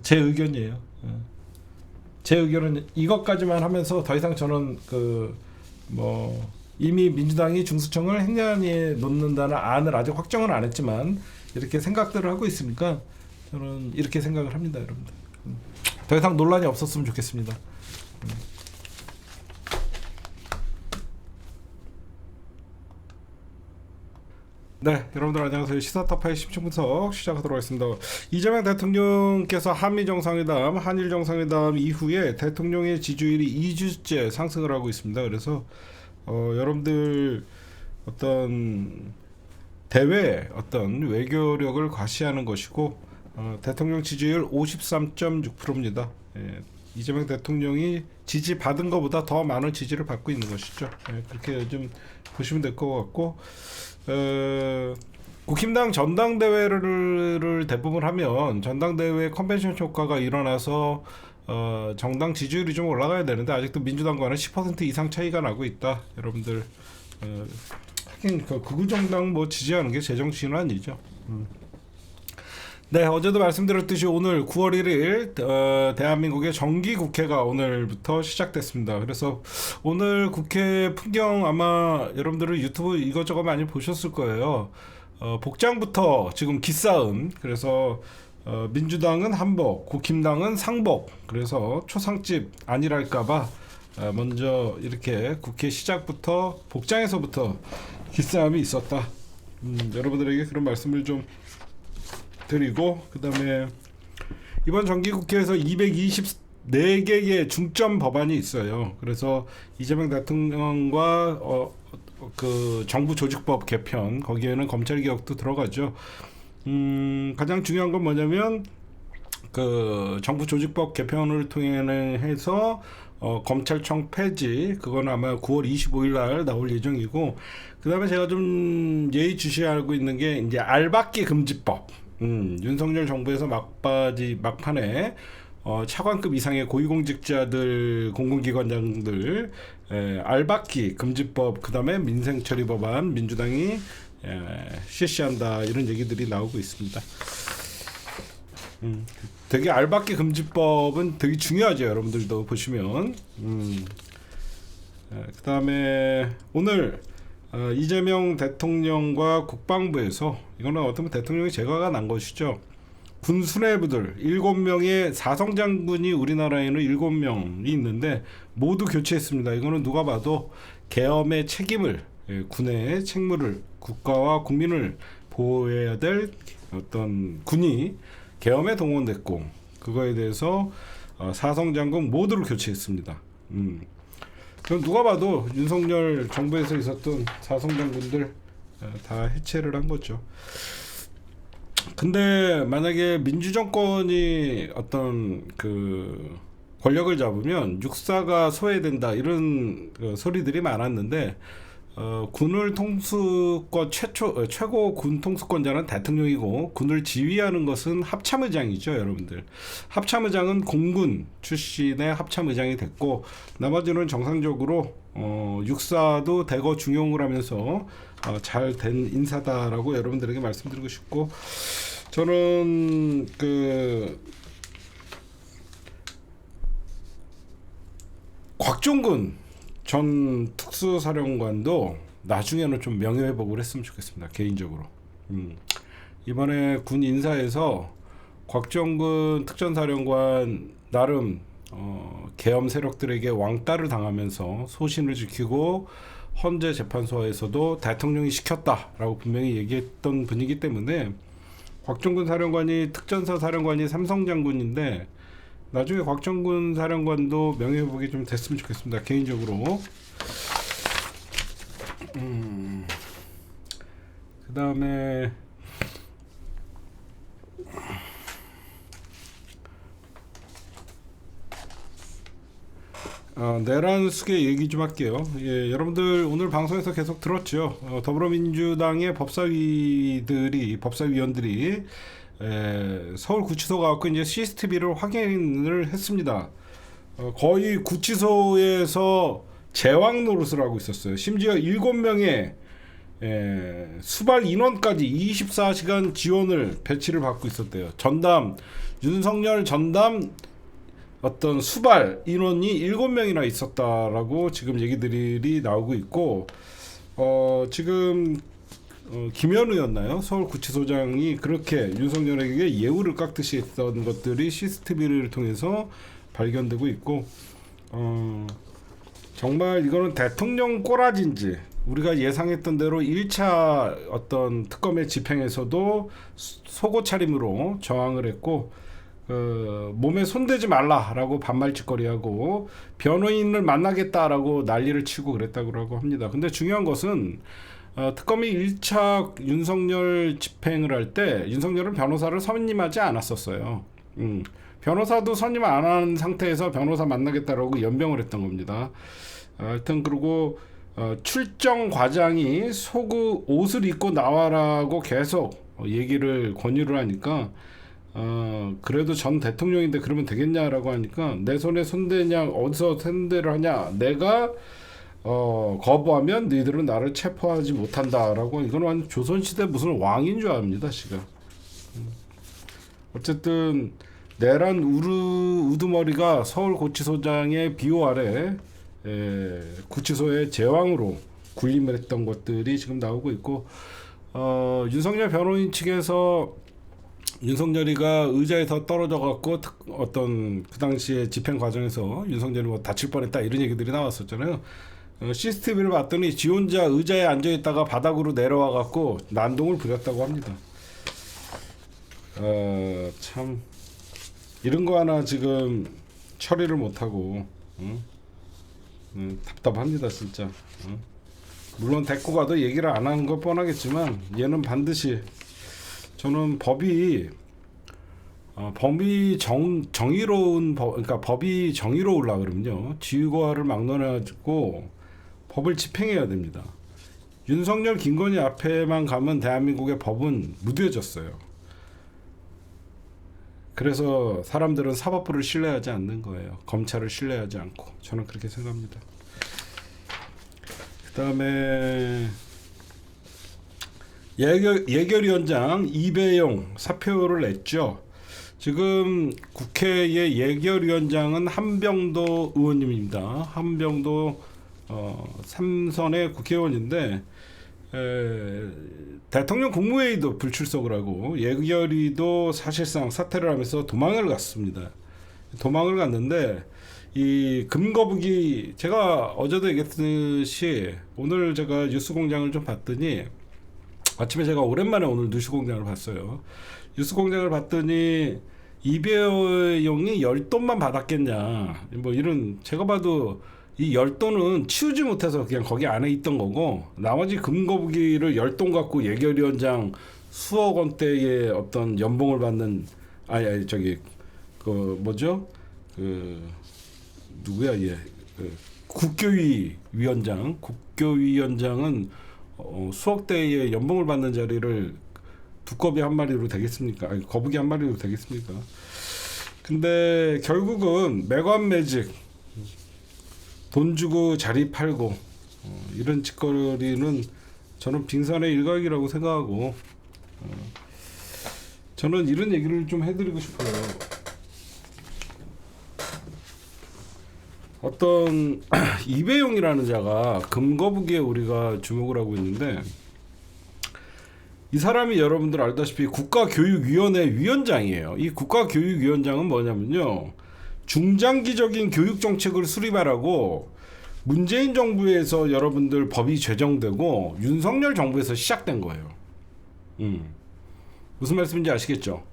제 의견이에요. 제 의견은 이것까지만 하면서 더 이상 저는 이미 민주당이 중수청을 행정안에 놓는다는 안을 아직 확정은 안 했지만 이렇게 생각들을 하고 있으니까 저는 이렇게 생각을 합니다, 여러분들. 더 이상 논란이 없었으면 좋겠습니다. 네, 여러분들 안녕하세요. 시사타파의 심층분석 시작하도록 하겠습니다. 이재명 대통령께서 한미 정상회담, 한일 정상회담 이후에 대통령의 지지율이 2주째 상승을 하고 있습니다. 그래서 여러분들 어떤 대외 어떤 외교력을 과시하는 것이고 대통령 지지율 53.6%입니다. 예, 이재명 대통령이 지지받은 것보다 더 많은 지지를 받고 있는 것이죠. 예, 그렇게 좀 보시면 될 것 같고 국힘당 전당대회를 대부분 하면 전당대회 컨벤션 효과가 일어나서 정당 지지율이 좀 올라가야 되는데 아직도 민주당과는 10% 이상 차이가 나고 있다. 여러분들 하긴 극우 정당 뭐 지지하는 게 제 정신은 아니죠. 네, 어제도 말씀드렸듯이 오늘 9월 1일 대한민국의 정기국회가 오늘부터 시작됐습니다. 그래서 오늘 국회 풍경 아마 여러분들은 유튜브 이것저것 많이 보셨을 거예요. 복장부터 지금 기싸움. 그래서 민주당은 한복, 국힘당은 상복. 그래서 초상집 아니랄까봐 먼저 이렇게 국회 시작부터 복장에서부터 기싸움이 있었다. 여러분들에게 그런 말씀을 좀 드리고 그다음에 이번 정기국회에서 224개의 중점 법안이 있어요. 그래서 이재명 대통령과 그 정부 조직법 개편 거기에는 검찰 개혁도 들어가죠. 가장 중요한 건 뭐냐면 그 정부 조직법 개편을 통해서 검찰청 폐지 그건 아마 9월 25일 날 나올 예정이고 그다음에 제가 좀 예의주시하고 있는 게 이제 알박기 금지법. 윤석열 정부에서 막판에 차관급 이상의 고위공직자들 공공기관장들 알박기 금지법 그다음에 민생처리 법안 민주당이 실시한다 이런 얘기들이 나오고 있습니다. 되게 알박기 금지법은 되게 중요하죠. 여러분들도 보시면 그다음에 오늘 이재명 대통령과 국방부에서 이거는 어떤 대통령의 제거가 난 것이죠. 군 수뇌부들 7명의 사성장군이 우리나라에는 7명이 있는데 모두 교체했습니다. 이거는 누가 봐도 계엄의 책임을 군의 책무를 국가와 국민을 보호해야 될 어떤 군이 계엄에 동원됐고 그거에 대해서 사성장군 모두를 교체했습니다. 그럼 누가 봐도 윤석열 정부에서 있었던 사성장군들 다 해체를 한 거죠. 근데 만약에 민주정권이 어떤 그 권력을 잡으면 육사가 소외된다 이런 소리들이 많았는데 군을 통수권 최고 군 통수권자는 대통령이고 군을 지휘하는 것은 합참의장이죠, 여러분들. 합참의장은 공군 출신의 합참의장이 됐고 나머지는 정상적으로 육사도 대거 중용을 하면서 잘 된 인사다라고 여러분들에게 말씀드리고 싶고 저는 그 곽종근 전 특수사령관도 나중에는 좀 명예회복을 했으면 좋겠습니다. 개인적으로. 이번에 군 인사에서 곽정근 특전사령관 나름 계엄 세력들에게 왕따를 당하면서 소신을 지키고 헌재 재판소에서도 대통령이 시켰다라고 분명히 얘기했던 분이기 때문에 곽정근 사령관이 특전사 사령관이 삼성장군인데 나중에 곽정근 사령관도 명예회복이 좀 됐으면 좋겠습니다. 개인적으로. 그 다음에 내란 수계 얘기 좀 할게요. 예, 여러분들 오늘 방송에서 계속 들었죠. 더불어민주당의 법사위원들이 서울구치소 가고 이제 CCTV를 확인을 했습니다. 거의 구치소에서 제왕 노릇을 하고 있었어요. 심지어 7명의 수발 인원까지 24시간 지원을 배치를 받고 있었대요. 윤석열 전담 어떤 수발 인원이 7명이나 있었다라고 지금 얘기들이 나오고 있고, 지금 김현우였나요? 서울구치소장이 그렇게 윤석열에게 예우를 깎듯이 했던 것들이 CCTV를 통해서 발견되고 있고, 정말 이거는 대통령 꼬라진지, 우리가 예상했던 대로 1차 어떤 특검의 집행에서도 속옷 차림으로 저항을 했고, 몸에 손대지 말라라고 반말짓거리하고 변호인을 만나겠다라고 난리를 치고 그랬다고 합니다. 근데 중요한 것은 특검이 1차 윤석열 집행을 할 때 윤석열은 변호사를 선임하지 않았었어요. 변호사도 선임 안 한 상태에서 변호사 만나겠다라고 연병을 했던 겁니다. 하여튼 그리고 출정 과장이 옷을 입고 나와라고 계속 얘기를 권유를 하니까 그래도 전 대통령인데 그러면 되겠냐라고 하니까 내 손에 손대냐 어디서 손대를 하냐 내가 거부하면 너희들은 나를 체포하지 못한다라고. 이건 완전 조선시대 무슨 왕인 줄 압니다 지금. 어쨌든 내란 우두머리가 서울구치소장의 비호 아래 구치소의 제왕으로 군림을 했던 것들이 지금 나오고 있고, 윤석열 변호인 측에서 윤석열이가 의자에서 떨어져 갖고 어떤 그 당시에 집행 과정에서 윤석열이 뭐 다칠 뻔했다 이런 얘기들이 나왔었잖아요. CCTV를 봤더니 지 혼자 의자에 앉아 있다가 바닥으로 내려와 갖고 난동을 부렸다고 합니다. 참 이런 거 하나 지금 처리를 못 하고 답답합니다 진짜. 물론 데리고 가도 얘기를 안 하는 건 뻔하겠지만 얘는 반드시, 저는 법이 정의로운 그러니까 법이 정의로우려 그러면요 지휘고하를 막론하고 법을 집행해야 됩니다. 윤석열 김건희 앞에만 가면 대한민국의 법은 무뎌졌어요. 그래서 사람들은 사법부를 신뢰하지 않는 거예요. 검찰을 신뢰하지 않고. 저는 그렇게 생각합니다. 그 다음에 예결위원장 이배용 사표를 냈죠. 지금 국회의 예결위원장은 한병도 의원님입니다. 한병도 3선의 국회의원인데 대통령 국무회의도 불출석을 하고 예결위도 사실상 사퇴를 하면서 도망을 갔습니다. 도망을 갔는데 이 금거북이, 제가 어제도 얘기했듯이 오늘 제가 뉴스공장을 좀 봤더니 아침에 제가 오랜만에 오늘 뉴스공장을 봤어요. 뉴스공장을 봤더니 이배용이 열돈만 받았겠냐 뭐 이런, 제가 봐도 이 열돈은 치우지 못해서 그냥 거기 안에 있던 거고, 나머지 금거북이를 열돈 갖고 예결위원장 수억 원대의 어떤 연봉을 받는 그 뭐죠? 그 누구야 얘? 국교위 위원장은 수억 대의 연봉을 받는 자리를 두꺼비 한 마리로 되겠습니까? 아니, 거북이 한 마리로 되겠습니까? 근데 결국은 매관매직, 돈 주고 자리 팔고 이런 짓거리는 저는 빙산의 일각이라고 생각하고, 저는 이런 얘기를 좀 해드리고 싶어요. 어떤 이배용이라는 자가 금거북이에 우리가 주목을 하고 있는데, 이 사람이 여러분들 알다시피 국가교육위원회 위원장이에요. 이 국가교육위원장은 뭐냐면요, 중장기적인 교육정책을 수립하라고 문재인 정부에서 여러분들 법이 제정되고 윤석열 정부에서 시작된 거예요. 무슨 말씀인지 아시겠죠?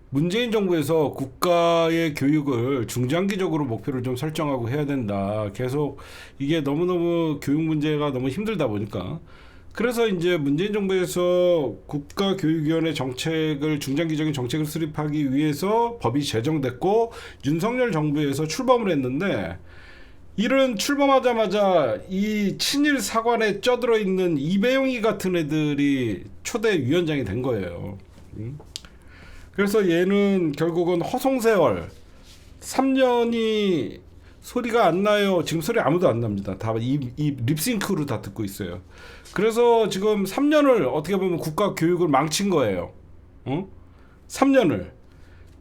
문재인 정부에서 국가의 교육을 중장기적으로 목표를 좀 설정하고 해야 된다. 계속 이게 너무너무 교육 문제가 너무 힘들다 보니까, 그래서 이제 문재인 정부에서 국가교육위원회 정책을, 중장기적인 정책을 수립하기 위해서 법이 제정됐고 윤석열 정부에서 출범을 했는데, 일은 출범하자마자 이 친일 사관에 쩌들어 있는 이배용이 같은 애들이 초대 위원장이 된 거예요. 그래서 얘는 결국은 허송세월 3년이 소리가 안 나요. 지금 소리 아무도 안 납니다. 다 이 립싱크로 다 듣고 있어요. 그래서 지금 3년을 어떻게 보면 국가 교육을 망친 거예요. 3년을.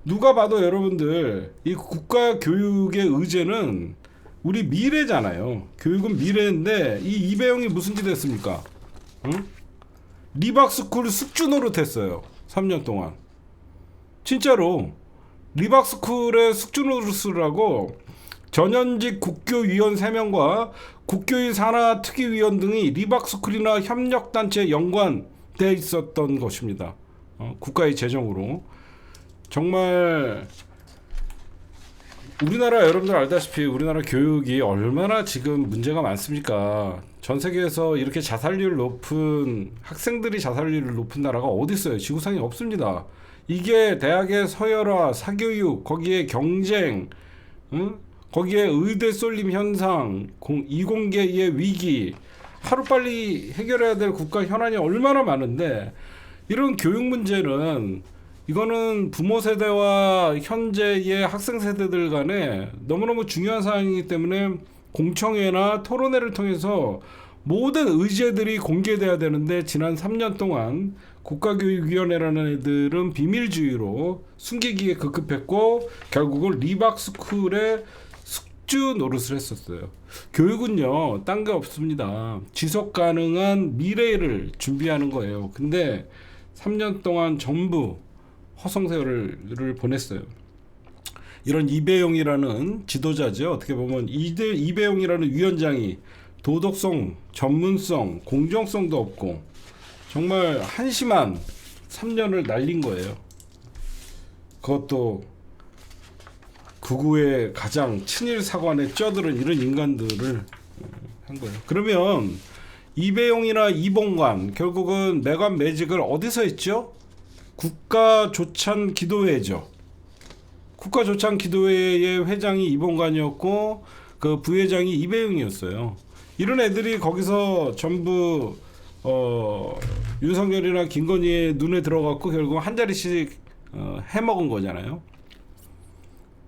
누가 봐도 여러분들 이 국가 교육의 의제는 우리 미래잖아요. 교육은 미래인데 이 이배용이 무슨 짓 했습니까? 리박스쿨 숙주 노릇했어요. 3년 동안. 진짜로 리박스쿨의 숙주 노릇을 하고 전현직 국교위원 3명과 국교위 산하 특위위원 등이 리박스쿨이나 협력단체에 연관돼 있었던 것입니다. 국가의 재정으로. 정말 우리나라 여러분들 알다시피 우리나라 교육이 얼마나 지금 문제가 많습니까? 전 세계에서 이렇게 자살률 높은 학생들이 자살률 높은 나라가 어디 있어요? 지구상에 없습니다. 이게 대학의 서열화, 사교육, 거기에 경쟁, 거기에 의대 쏠림 현상, 이공계의 위기, 하루빨리 해결해야 될 국가 현안이 얼마나 많은데 이런 교육 문제는 이거는 부모 세대와 현재의 학생 세대들 간에 너무너무 중요한 사항이기 때문에 공청회나 토론회를 통해서 모든 의제들이 공개돼야 되는데 지난 3년 동안 국가교육위원회라는 애들은 비밀주의로 숨기기에 급급했고 결국은 리박스쿨의 숙주 노릇을 했었어요. 교육은요, 딴 게 없습니다. 지속 가능한 미래를 준비하는 거예요. 근데 3년 동안 전부 허송세월을 보냈어요. 이런 이배용이라는 지도자죠. 어떻게 보면 이배용이라는 위원장이 도덕성, 전문성, 공정성도 없고 정말 한심한 3년을 날린 거예요. 그것도 극우의 가장 친일 사관에 쩌들은 이런 인간들을 한 거예요. 그러면 이배용이나 이봉관 결국은 매관 매직을 어디서 했죠? 국가조찬기도회죠. 국가조찬기도회의 회장이 이봉관이었고 그 부회장이 이배용이었어요. 이런 애들이 거기서 전부 윤석열이나 김건희의 눈에 들어갔고 결국 한 자리씩 해먹은 거잖아요.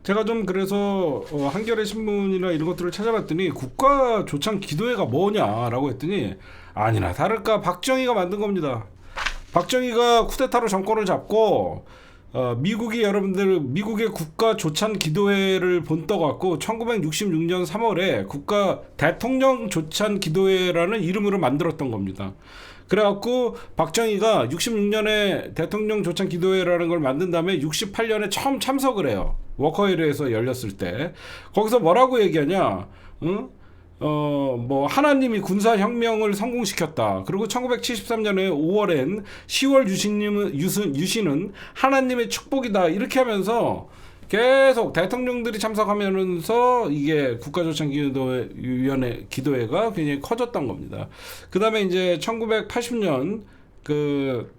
제가 좀 그래서 한겨레 신문이나 이런 것들을 찾아봤더니 국가조찬기도회가 뭐냐라고 했더니 아니나 다를까 박정희가 만든 겁니다. 박정희가 쿠데타로 정권을 잡고 미국의 국가조찬기도회를 본떠갖고 1966년 3월에 국가 대통령 조찬기도회라는 이름으로 만들었던 겁니다. 그래갖고 박정희가 66년에 대통령 조찬기도회라는 걸 만든 다음에 68년에 처음 참석을 해요. 워커힐에서 열렸을 때 거기서 뭐라고 얘기하냐? 뭐 하나님이 군사혁명을 성공시켰다. 그리고 1973년에 5월엔 10월 유신은 하나님의 축복이다. 이렇게 하면서 계속 대통령들이 참석하면서 이게 국가조찬기도회위원회 기도회가 굉장히 커졌던 겁니다. 그 다음에 이제 1980년 그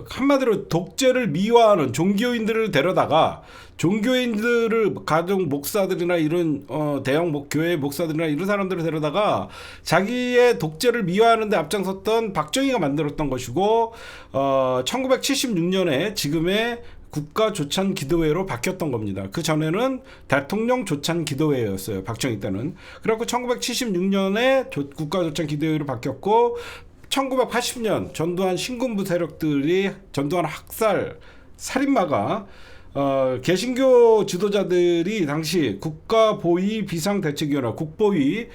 한마디로 독재를 미화하는 종교인들을 데려다가 종교인들을 가정 목사들이나 이런 대형 교회 목사들이나 이런 사람들을 데려다가 자기의 독재를 미화하는 데 앞장섰던 박정희가 만들었던 것이고 1976년에 지금의 국가조찬기도회로 바뀌었던 겁니다. 그 전에는 대통령조찬기도회였어요. 박정희 때는. 그래갖고 1976년에 국가조찬기도회로 바뀌었고 1980년 전두환 신군부 세력들이 전두환 학살 살인마가 개신교 지도자들이 당시 국가보위 비상대책위원회 국보위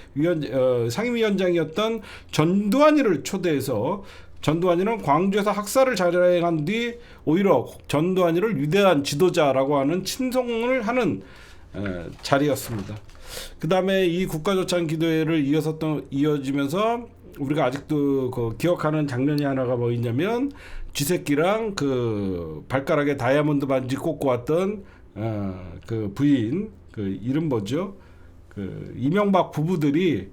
상임위원장이었던 전두환이를 초대해서 전두환이는 광주에서 학살을 자행한 뒤 오히려 전두환이를 위대한 지도자라고 하는 칭송을 하는 자리였습니다. 그 다음에 이 국가조찬기도회를 이어지면서 우리가 아직도 기억하는 장면이 하나가 뭐 있냐면 쥐새끼랑 그 발가락에 다이아몬드 반지 꽂고 왔던 그 부인 그 이름 뭐죠? 그 이명박 부부들이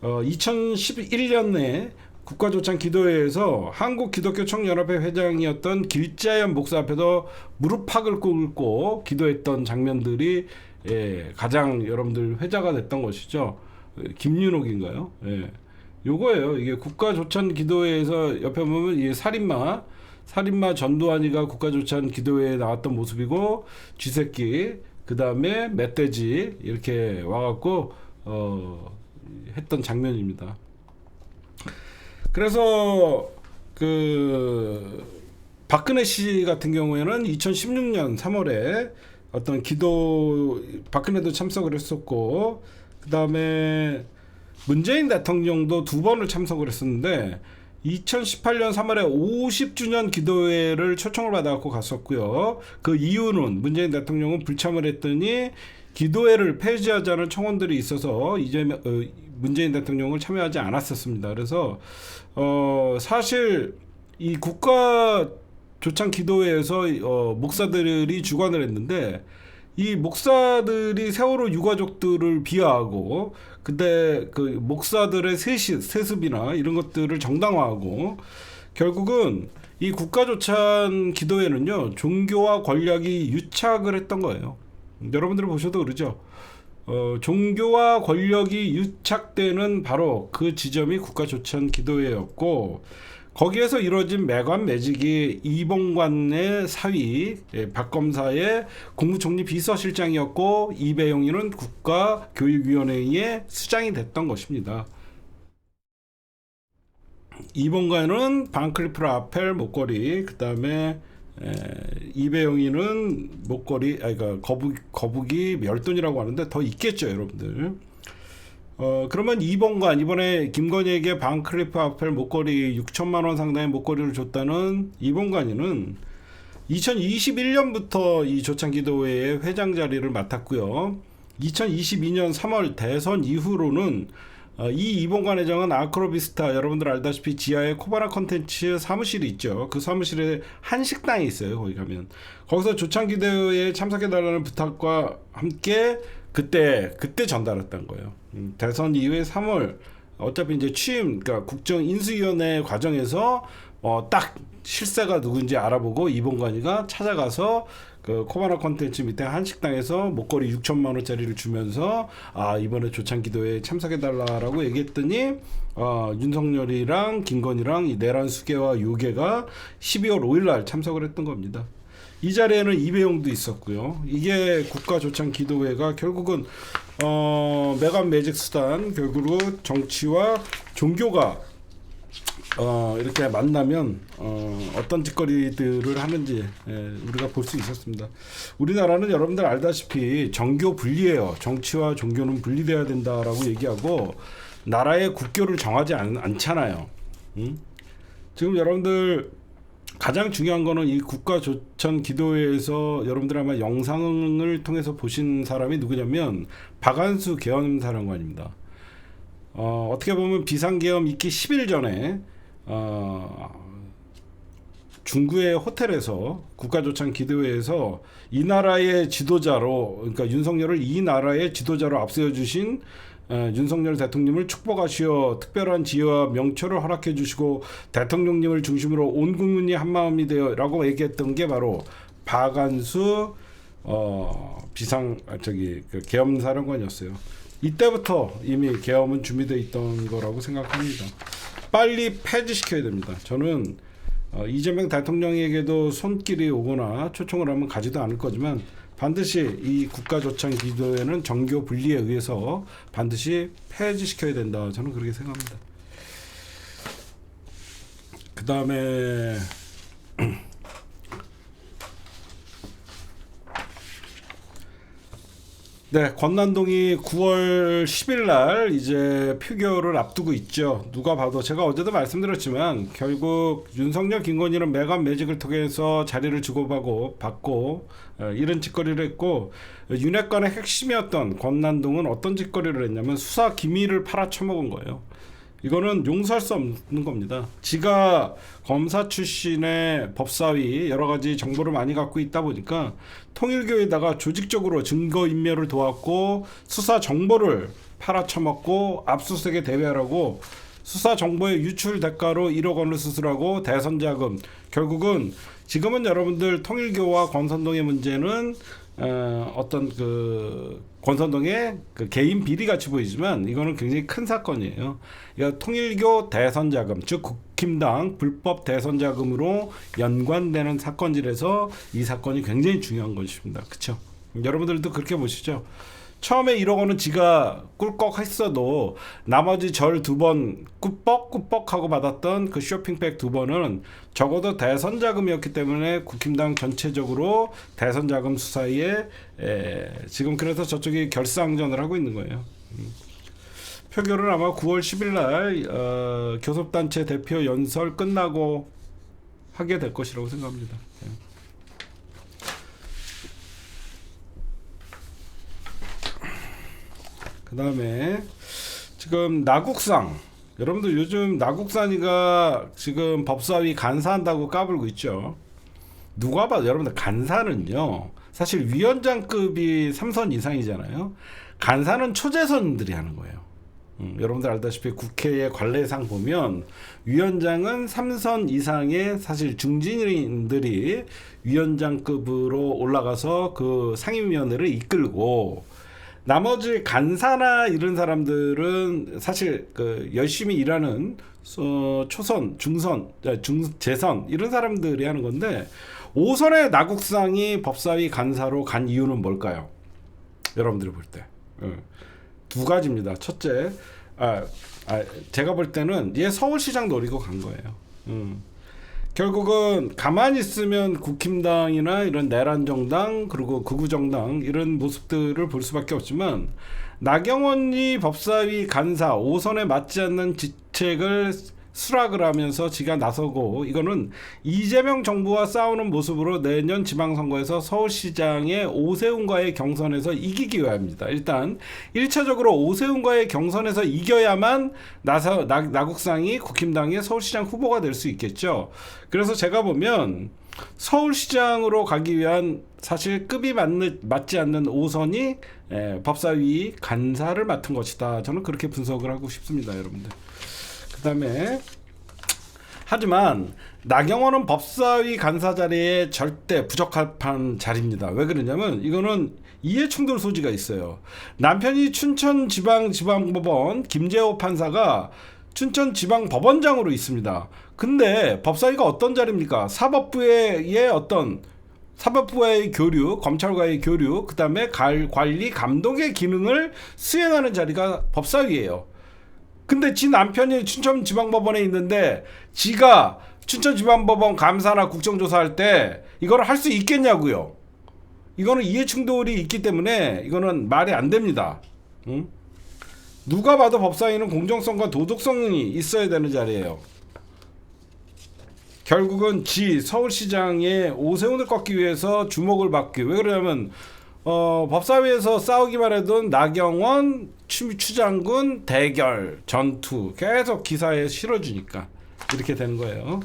2011년에 국가조찬기도회에서 한국기독교총연합회 회장이었던 길자연 목사 앞에서 무릎팍을 꿇고 기도했던 장면들이 가장 여러분들 회자가 됐던 것이죠. 김윤옥인가요? 예. 요거예요. 이게 국가조찬기도회에서 옆에 보면 이 살인마 전두환이가 국가조찬기도회에 나왔던 모습이고, 쥐새끼, 그 다음에 멧돼지 이렇게 와갖고 했던 장면입니다. 그래서 그 박근혜 씨 같은 경우에는 2016년 3월에 어떤 박근혜도 참석을 했었고, 그 다음에 문재인 대통령도 2번을 참석을 했었는데 2018년 3월에 50주년 기도회를 초청을 받아갖고 갔었고요. 그 이유는 문재인 대통령은 불참을 했더니 기도회를 폐지하자는 청원들이 있어서 문재인 대통령을 참여하지 않았었습니다. 그래서 사실 이 국가 조찬 기도회에서 목사들이 주관을 했는데, 이 목사들이 세월호 유가족들을 비하하고, 근데 그 목사들의 세습이나 이런 것들을 정당화하고, 결국은 이 국가조찬 기도회는요, 종교와 권력이 유착을 했던 거예요. 여러분들 보셔도 그러죠. 종교와 권력이 유착되는 바로 그 지점이 국가조찬 기도회였고, 거기에서 이루어진 매관매직이 이봉관의 사위, 박검사의 국무총리 비서실장이었고, 이배용이는 국가교육위원회의 수장이 됐던 것입니다. 이봉관은 반클리프 라펠 목걸이, 그 다음에 이배용이는 목걸이, 그러니까 거북이 멸돈이라고 하는데 더 있겠죠, 여러분들. 그러면 이봉관, 이번에 김건희에게 반클리프 아펠 목걸이 6천만 원 상당의 목걸이를 줬다는 이봉관이는 2021년부터 이 조찬기도회의 회장 자리를 맡았고요. 2022년 3월 대선 이후로는 이 이봉관 회장은 아크로비스타, 여러분들 알다시피 지하에 코바나 컨텐츠 사무실이 있죠. 그 사무실에 한식당이 있어요. 거기 가면 거기서 조찬기도회에 참석해달라는 부탁과 함께 그때 전달했던 거예요. 대선 이후에 3월 어차피 이제 그러니까 국정인수위원회 과정에서 딱 실세가 누군지 알아보고 이봉관이가 찾아가서 그 코바나 컨텐츠 밑에 한식당에서 목걸이 6천만 원짜리를 주면서 이번에 조찬기도회에 참석해달라라고 얘기했더니 윤석열이랑 김건희랑 이 내란 수계와 요괴가 12월 5일날 참석을 했던 겁니다. 이 자리에는 이배용도 있었고요. 이게 국가조찬기도회가 결국은 매관매직 수단, 결국은 정치와 종교가 이렇게 만나면 어떤 짓거리들을 하는지 우리가 볼 수 있었습니다. 우리나라는 여러분들 알다시피 정교 분리예요. 정치와 종교는 분리돼야 된다라고 얘기하고 나라의 국교를 정하지 않잖아요. 지금 여러분들 가장 중요한 거는 이 국가조찬기도회에서 여러분들 아마 영상을 통해서 보신 사람이 누구냐면 박한수 계엄사령관입니다. 어떻게 보면 비상계엄 있기 10일 전에 중구의 호텔에서 국가조찬기도회에서 이 나라의 지도자로, 그러니까 윤석열을 이 나라의 지도자로 앞세워 주신 윤석열 대통령님을 축복하시어 특별한 지혜와 명철을 허락해 주시고 대통령님을 중심으로 온 국민이 한마음이 되어 라고 얘기했던 게 바로 박한수 계엄사령관이었어요. 이때부터 이미 계엄은 준비되어 있던 거라고 생각합니다. 빨리 폐지시켜야 됩니다. 저는 이재명 대통령에게도 손길이 오거나 초청을 하면 가지도 않을 거지만 반드시 이 국가조찬기도회는 정교 분리에 의해서 반드시 폐지시켜야 된다. 저는 그렇게 생각합니다. 그 다음에 네, 권난동이 9월 10일 날 이제 표결을 앞두고 있죠. 누가 봐도 제가 어제도 말씀드렸지만 결국 윤석열, 김건희는 매관매직을 통해서 자리를 주고받고 이런 짓거리를 했고, 윤핵관의 핵심이었던 권난동은 어떤 짓거리를 했냐면 수사 기밀을 팔아쳐먹은 거예요. 이거는 용서할 수 없는 겁니다. 지가 검사 출신의 법사위 여러 가지 정보를 많이 갖고 있다 보니까 통일교에다가 조직적으로 증거인멸을 도왔고 수사 정보를 팔아쳐먹고 압수수색에 대회하라고 수사 정보의 유출 대가로 1억 원을 수술하고 대선 자금, 결국은 지금은 여러분들 통일교와 권선동의 문제는 어떤 그 권선동의 그 개인 비리 같이 보이지만 이거는 굉장히 큰 사건이에요. 이거 통일교 대선 자금, 즉 국힘당 불법 대선 자금으로 연관되는 사건이라서 이 사건이 굉장히 중요한 것입니다. 그렇죠? 여러분들도 그렇게 보시죠. 처음에 1억 원은 지가 꿀꺽 했어도 나머지 절 2번 꾸뻑꾸뻑 하고 받았던 그 쇼핑백 2번은 적어도 대선 자금이었기 때문에 국힘당 전체적으로 대선 자금 수사에 지금 그래서 저쪽이 결사항전을 하고 있는 거예요. 표결은 아마 9월 10일 날 교섭단체 대표 연설 끝나고 하게 될 것이라고 생각합니다. 그 다음에 지금 나국상, 여러분들 요즘 나국산이가 지금 법사위 간사한다고 까불고 있죠. 누가 봐도 여러분들 간사는요 사실 위원장급이 3선 이상이잖아요. 간사는 초재선들이 하는 거예요. 여러분들 알다시피 국회의 관례상 보면 위원장은 3선 이상의 사실 중진인들이 위원장급으로 올라가서 그 상임위원회를 이끌고, 나머지 간사나 이런 사람들은 사실 그 열심히 일하는 초선, 중선, 재선 이런 사람들이 하는 건데, 5선의 나국상이 법사위 간사로 간 이유는 뭘까요? 여러분들이 볼 때 두 가지입니다. 첫째, 제가 볼 때는 얘 서울시장 노리고 간 거예요. 결국은 가만히 있으면 국힘당이나 이런 내란정당 그리고 극우정당 이런 모습들을 볼 수밖에 없지만, 나경원이 법사위 간사 5선에 맞지 않는 지책을 수락을 하면서 지가 나서고, 이거는 이재명 정부와 싸우는 모습으로 내년 지방선거에서 서울시장의 오세훈과의 경선에서 이기기 위함입니다. 일단 1차적으로 오세훈과의 경선에서 이겨야만 나국상이 국힘당의 서울시장 후보가 될 수 있겠죠. 그래서 제가 보면 서울시장으로 가기 위한 사실 급이 맞지 않는 5선이 법사위 간사를 맡은 것이다. 저는 그렇게 분석을 하고 싶습니다, 여러분들. 그 다음에 하지만 나경원은 법사위 간사 자리에 절대 부적합한 자리입니다. 왜 그러냐면 이거는 이해충돌 소지가 있어요. 남편이 춘천지방법원 김재호 판사가 춘천지방법원장으로 있습니다. 근데 법사위가 어떤 자리입니까? 사법부와의 교류, 검찰과의 교류, 그 다음에 관리 감독의 기능을 수행하는 자리가 법사위예요. 근데 지 남편이 춘천지방법원에 있는데 지가 춘천지방법원 감사나 국정조사할 때 이걸 할 수 있겠냐고요. 이거는 이해충돌이 있기 때문에 이거는 말이 안 됩니다. 누가 봐도 법사위는 공정성과 도덕성이 있어야 되는 자리예요. 결국은 서울시장의 오세훈을 꺾기 위해서 주목을 받기, 왜 그러냐면 법사위에서 싸우기만 해도 나경원, 추장군 대결, 전투 계속 기사에 실어주니까 이렇게 되는 거예요.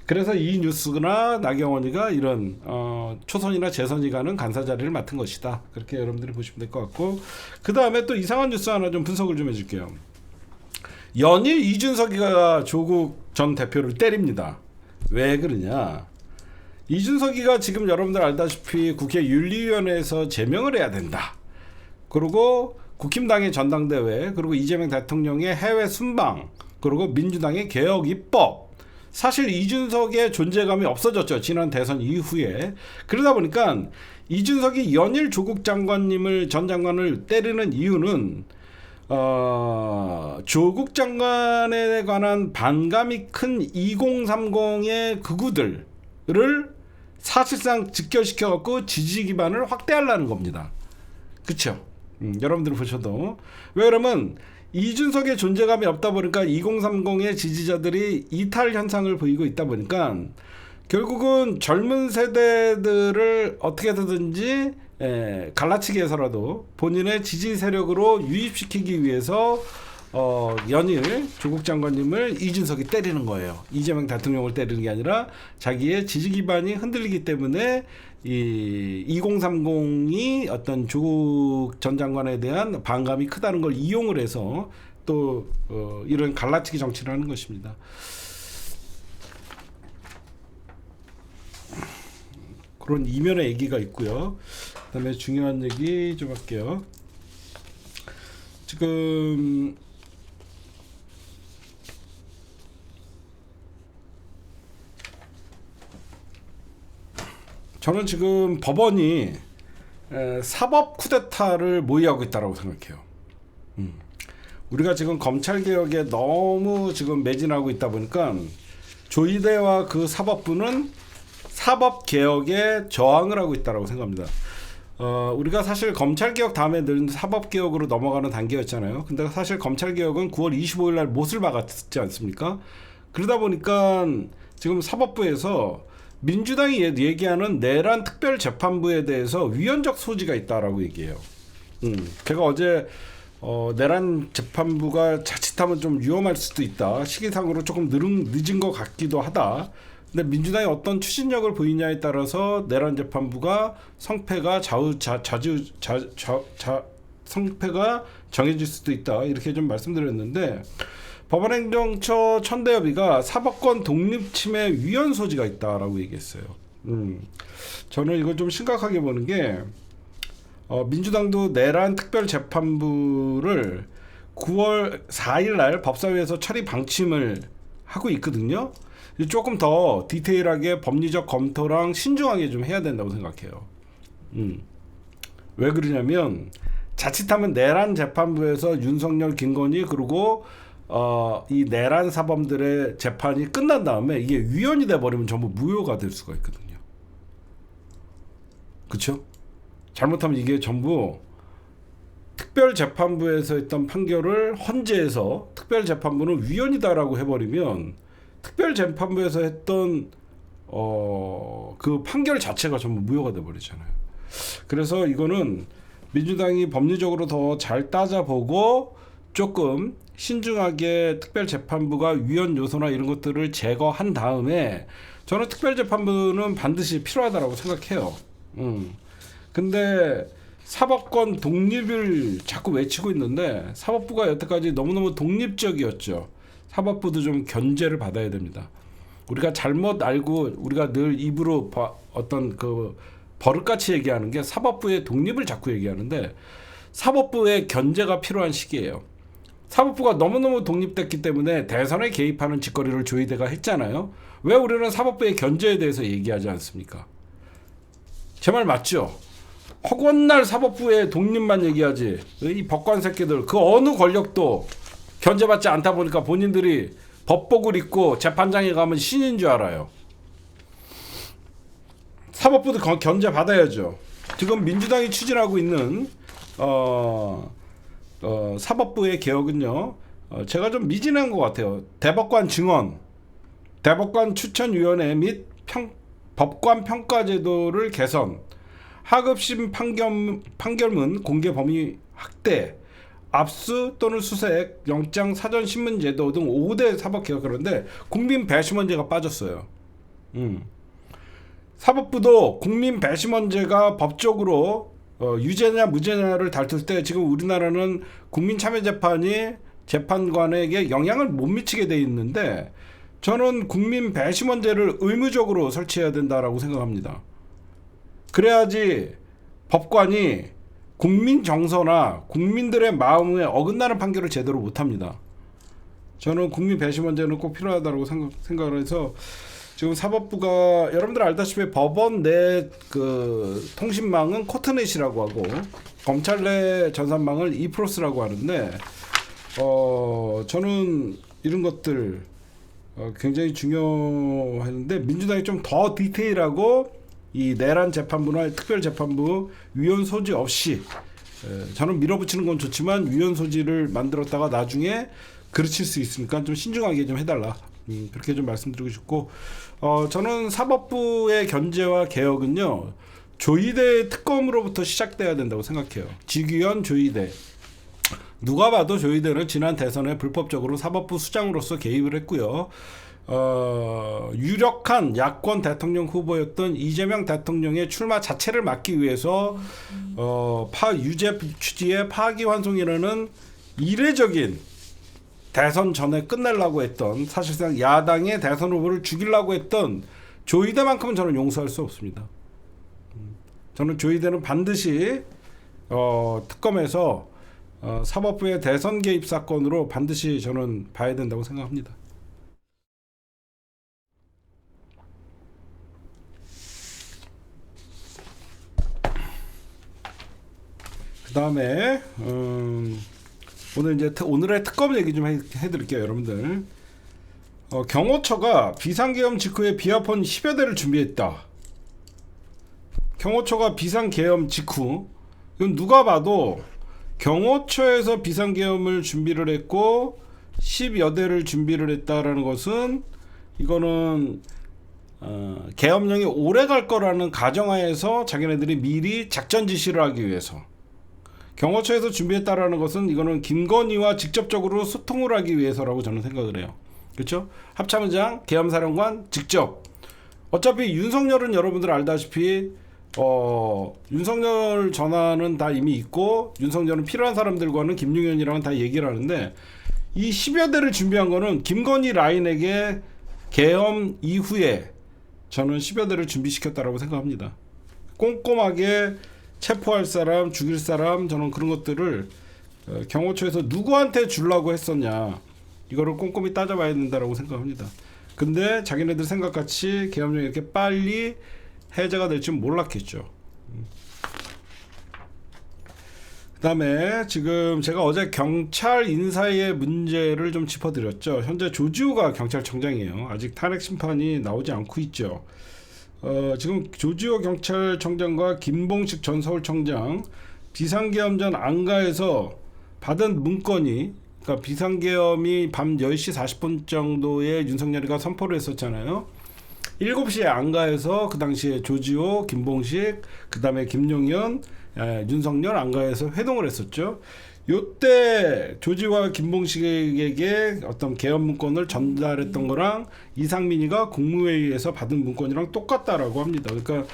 그래서 이 뉴스나 나경원이가 이런 초선이나 재선이 가는 간사 자리를 맡은 것이다. 그렇게 여러분들이 보시면 될 것 같고, 그 다음에 또 이상한 뉴스 하나 좀 분석을 좀 해줄게요. 연일 이준석이가 조국 전 대표를 때립니다. 왜 그러냐? 이준석이가 지금 여러분들 알다시피 국회 윤리위원회에서 제명을 해야 된다. 그리고 국힘당의 전당대회, 그리고 이재명 대통령의 해외 순방, 그리고 민주당의 개혁 입법. 사실 이준석의 존재감이 없어졌죠, 지난 대선 이후에. 그러다 보니까 이준석이 연일 조국 전 장관을 때리는 이유는 조국 장관에 관한 반감이 큰 2030의 극우들을 사실상 직결시켜갖고 지지 기반을 확대하려는 겁니다. 그쵸? 여러분들 보셔도. 왜 그러면 이준석의 존재감이 없다 보니까 2030의 지지자들이 이탈 현상을 보이고 있다 보니까 결국은 젊은 세대들을 어떻게든지 갈라치기 해서라도 본인의 지지 세력으로 유입시키기 위해서 연일 조국 장관님을 이준석이 때리는 거예요. 이재명 대통령을 때리는 게 아니라 자기의 지지 기반이 흔들리기 때문에 이 2030이 어떤 조국 전 장관에 대한 반감이 크다는 걸 이용을 해서 또 이런 갈라치기 정치를 하는 것입니다. 그런 이면의 얘기가 있고요. 그다음에 중요한 얘기 좀 할게요. 지금 저는 지금 법원이 사법 쿠데타를 모의하고 있다고 생각해요. 우리가 지금 검찰 개혁에 너무 지금 매진하고 있다 보니까 조이대와 그 사법부는 사법 개혁에 저항을 하고 있다고 생각합니다. 우리가 사실 검찰 개혁 다음에 늘 사법 개혁으로 넘어가는 단계였잖아요. 근데 사실 검찰 개혁은 9월 25일 날 못을 박았지 않습니까? 그러다 보니까 지금 사법부에서 민주당이 얘기하는 내란 특별재판부에 대해서 위헌적 소지가 있다라고 얘기해요. 제가 어제 내란 재판부가 자칫하면 좀 위험할 수도 있다. 시기상으로 조금 늦은 것 같기도 하다. 근데 민주당이 어떤 추진력을 보이냐에 따라서 내란 재판부가 성패가 성패가 정해질 수도 있다. 이렇게 좀 말씀드렸는데 법원행정처 천대엽이가 사법권 독립침해 위헌 소지가 있다라고 얘기했어요. 저는 이걸 좀 심각하게 보는 게 민주당도 내란 특별재판부를 9월 4일 날 법사위에서 처리 방침을 하고 있거든요. 조금 더 디테일하게 법리적 검토랑 신중하게 좀 해야 된다고 생각해요. 왜 그러냐면 자칫하면 내란 재판부에서 윤석열, 김건희 그리고 이 내란 사범들의 재판이 끝난 다음에 이게 위헌이 돼버리면 전부 무효가 될 수가 있거든요. 그렇죠? 잘못하면 이게 전부 특별재판부에서 했던 판결을 헌재에서 특별재판부는 위헌이다라고 해버리면 특별재판부에서 했던 그 판결 자체가 전부 무효가 돼버리잖아요. 그래서 이거는 민주당이 법리적으로 더 잘 따져보고 조금 신중하게 특별재판부가 위헌 요소나 이런 것들을 제거한 다음에 저는 특별재판부는 반드시 필요하다고 생각해요. 근데 사법권 독립을 자꾸 외치고 있는데 사법부가 여태까지 너무너무 독립적이었죠. 사법부도 좀 견제를 받아야 됩니다. 우리가 잘못 알고 우리가 늘 입으로 어떤 그 버릇같이 얘기하는 게 사법부의 독립을 자꾸 얘기하는데 사법부의 견제가 필요한 시기예요. 사법부가 너무너무 독립됐기 때문에 대선에 개입하는 짓거리를 조이대가 했잖아요. 왜 우리는 사법부의 견제에 대해서 얘기하지 않습니까? 제 말 맞죠? 허구날 사법부의 독립만 얘기하지. 이 법관 새끼들 그 어느 권력도 견제받지 않다 보니까 본인들이 법복을 입고 재판장에 가면 신인 줄 알아요. 사법부도 견제 받아야죠. 지금 민주당이 추진하고 있는 사법부의 개혁은요. 제가 좀 미진한 것 같아요. 대법관 증언, 대법관 추천위원회 및 법관 평가제도를 개선, 하급심 판결문 공개 범위 확대, 압수 또는 수색, 영장 사전 신문 제도 등 5대 사법 개혁. 그런데 국민 배심원제가 빠졌어요. 사법부도 국민 배심원제가 법적으로 유죄냐 무죄냐를 다툴 때 지금 우리나라는 국민참여재판이 재판관에게 영향을 못 미치게 돼 있는데 저는 국민 배심원제를 의무적으로 설치해야 된다라고 생각합니다. 그래야지 법관이 국민 정서나 국민들의 마음에 어긋나는 판결을 제대로 못합니다. 저는 국민 배심원제는 꼭 필요하다고 생각을 해서 지금 사법부가 여러분들 알다시피 법원 내 그 통신망은 코트넷이라고 하고 검찰 내 전산망을 이프로스라고 하는데 저는 이런 것들 굉장히 중요했는데 민주당이 좀 더 디테일하고 이 내란 재판부나 특별재판부 위헌 소지 없이 저는 밀어붙이는 건 좋지만 위헌 소지를 만들었다가 나중에 그르칠 수 있으니까 좀 신중하게 좀 해달라. 그렇게 좀 말씀드리고 싶고 저는 사법부의 견제와 개혁은요 조이대 특검으로부터 시작돼야 된다고 생각해요. 직위원 조이대. 누가 봐도 조이대는 지난 대선에 불법적으로 사법부 수장으로서 개입을 했고요. 유력한 야권 대통령 후보였던 이재명 대통령의 출마 자체를 막기 위해서 유죄 취지의 파기환송이라는 이례적인 대선 전에 끝내려고 했던 사실상 야당의 대선 후보를 죽이려고 했던 조이대만큼은 저는 용서할 수 없습니다. 저는 조희대는 반드시 특검에서 사법부의 대선 개입 사건으로 반드시 저는 봐야 된다고 생각합니다. 그 다음에 오늘 이제 오늘의 특검 얘기 좀 해드릴게요, 여러분들. 경호처가 비상계엄 직후에 비아폰 10여 대를 준비했다. 경호처가 비상계엄 직후, 이건 누가 봐도 경호처에서 비상계엄을 준비를 했고 10여 대를 준비를 했다라는 것은, 이거는 계엄령이 오래 갈 거라는 가정하에서 자기네들이 미리 작전 지시를 하기 위해서, 경호처에서 준비했다라는 것은 이거는 김건희와 직접적으로 소통을 하기 위해서라고 저는 생각을 해요. 그렇죠? 합참의장, 계엄사령관 직접. 어차피 윤석열은 여러분들 알다시피 윤석열 전화는 다 이미 있고, 윤석열은 필요한 사람들과는 김용현이랑은 다 얘기를 하는데, 이 10여 대를 준비한 거는 김건희 라인에게 계엄 이후에 저는 10여 대를 준비시켰다라고 생각합니다. 꼼꼼하게 체포할 사람, 죽일 사람, 저는 그런 것들을 경호처에서 누구한테 주려고 했었냐, 이거를 꼼꼼히 따져봐야 된다라고 생각합니다. 근데 자기네들 생각같이 계엄령이 이렇게 빨리 해제가 될 줄 몰랐겠죠. 그 다음에 지금 제가 어제 경찰 인사의 문제를 좀 짚어드렸죠. 현재 조지호가 경찰청장이에요. 아직 탄핵 심판이 나오지 않고 있죠. 지금 조지호 경찰청장과 김봉식 전 서울청장 비상계엄 전 안가에서 받은 문건이, 그러니까 비상계엄이 밤 10시 40분 정도에 윤석열이가 선포를 했었잖아요. 7시에 안가에서 그 당시에 조지호, 김봉식, 그 다음에 김용현, 윤석열 안가에서 회동을 했었죠. 요때 조지호와 김봉식에게 어떤 계엄 문건을 전달했던 거랑 이상민이가 국무회의에서 받은 문건이랑 똑같다라고 합니다. 그러니까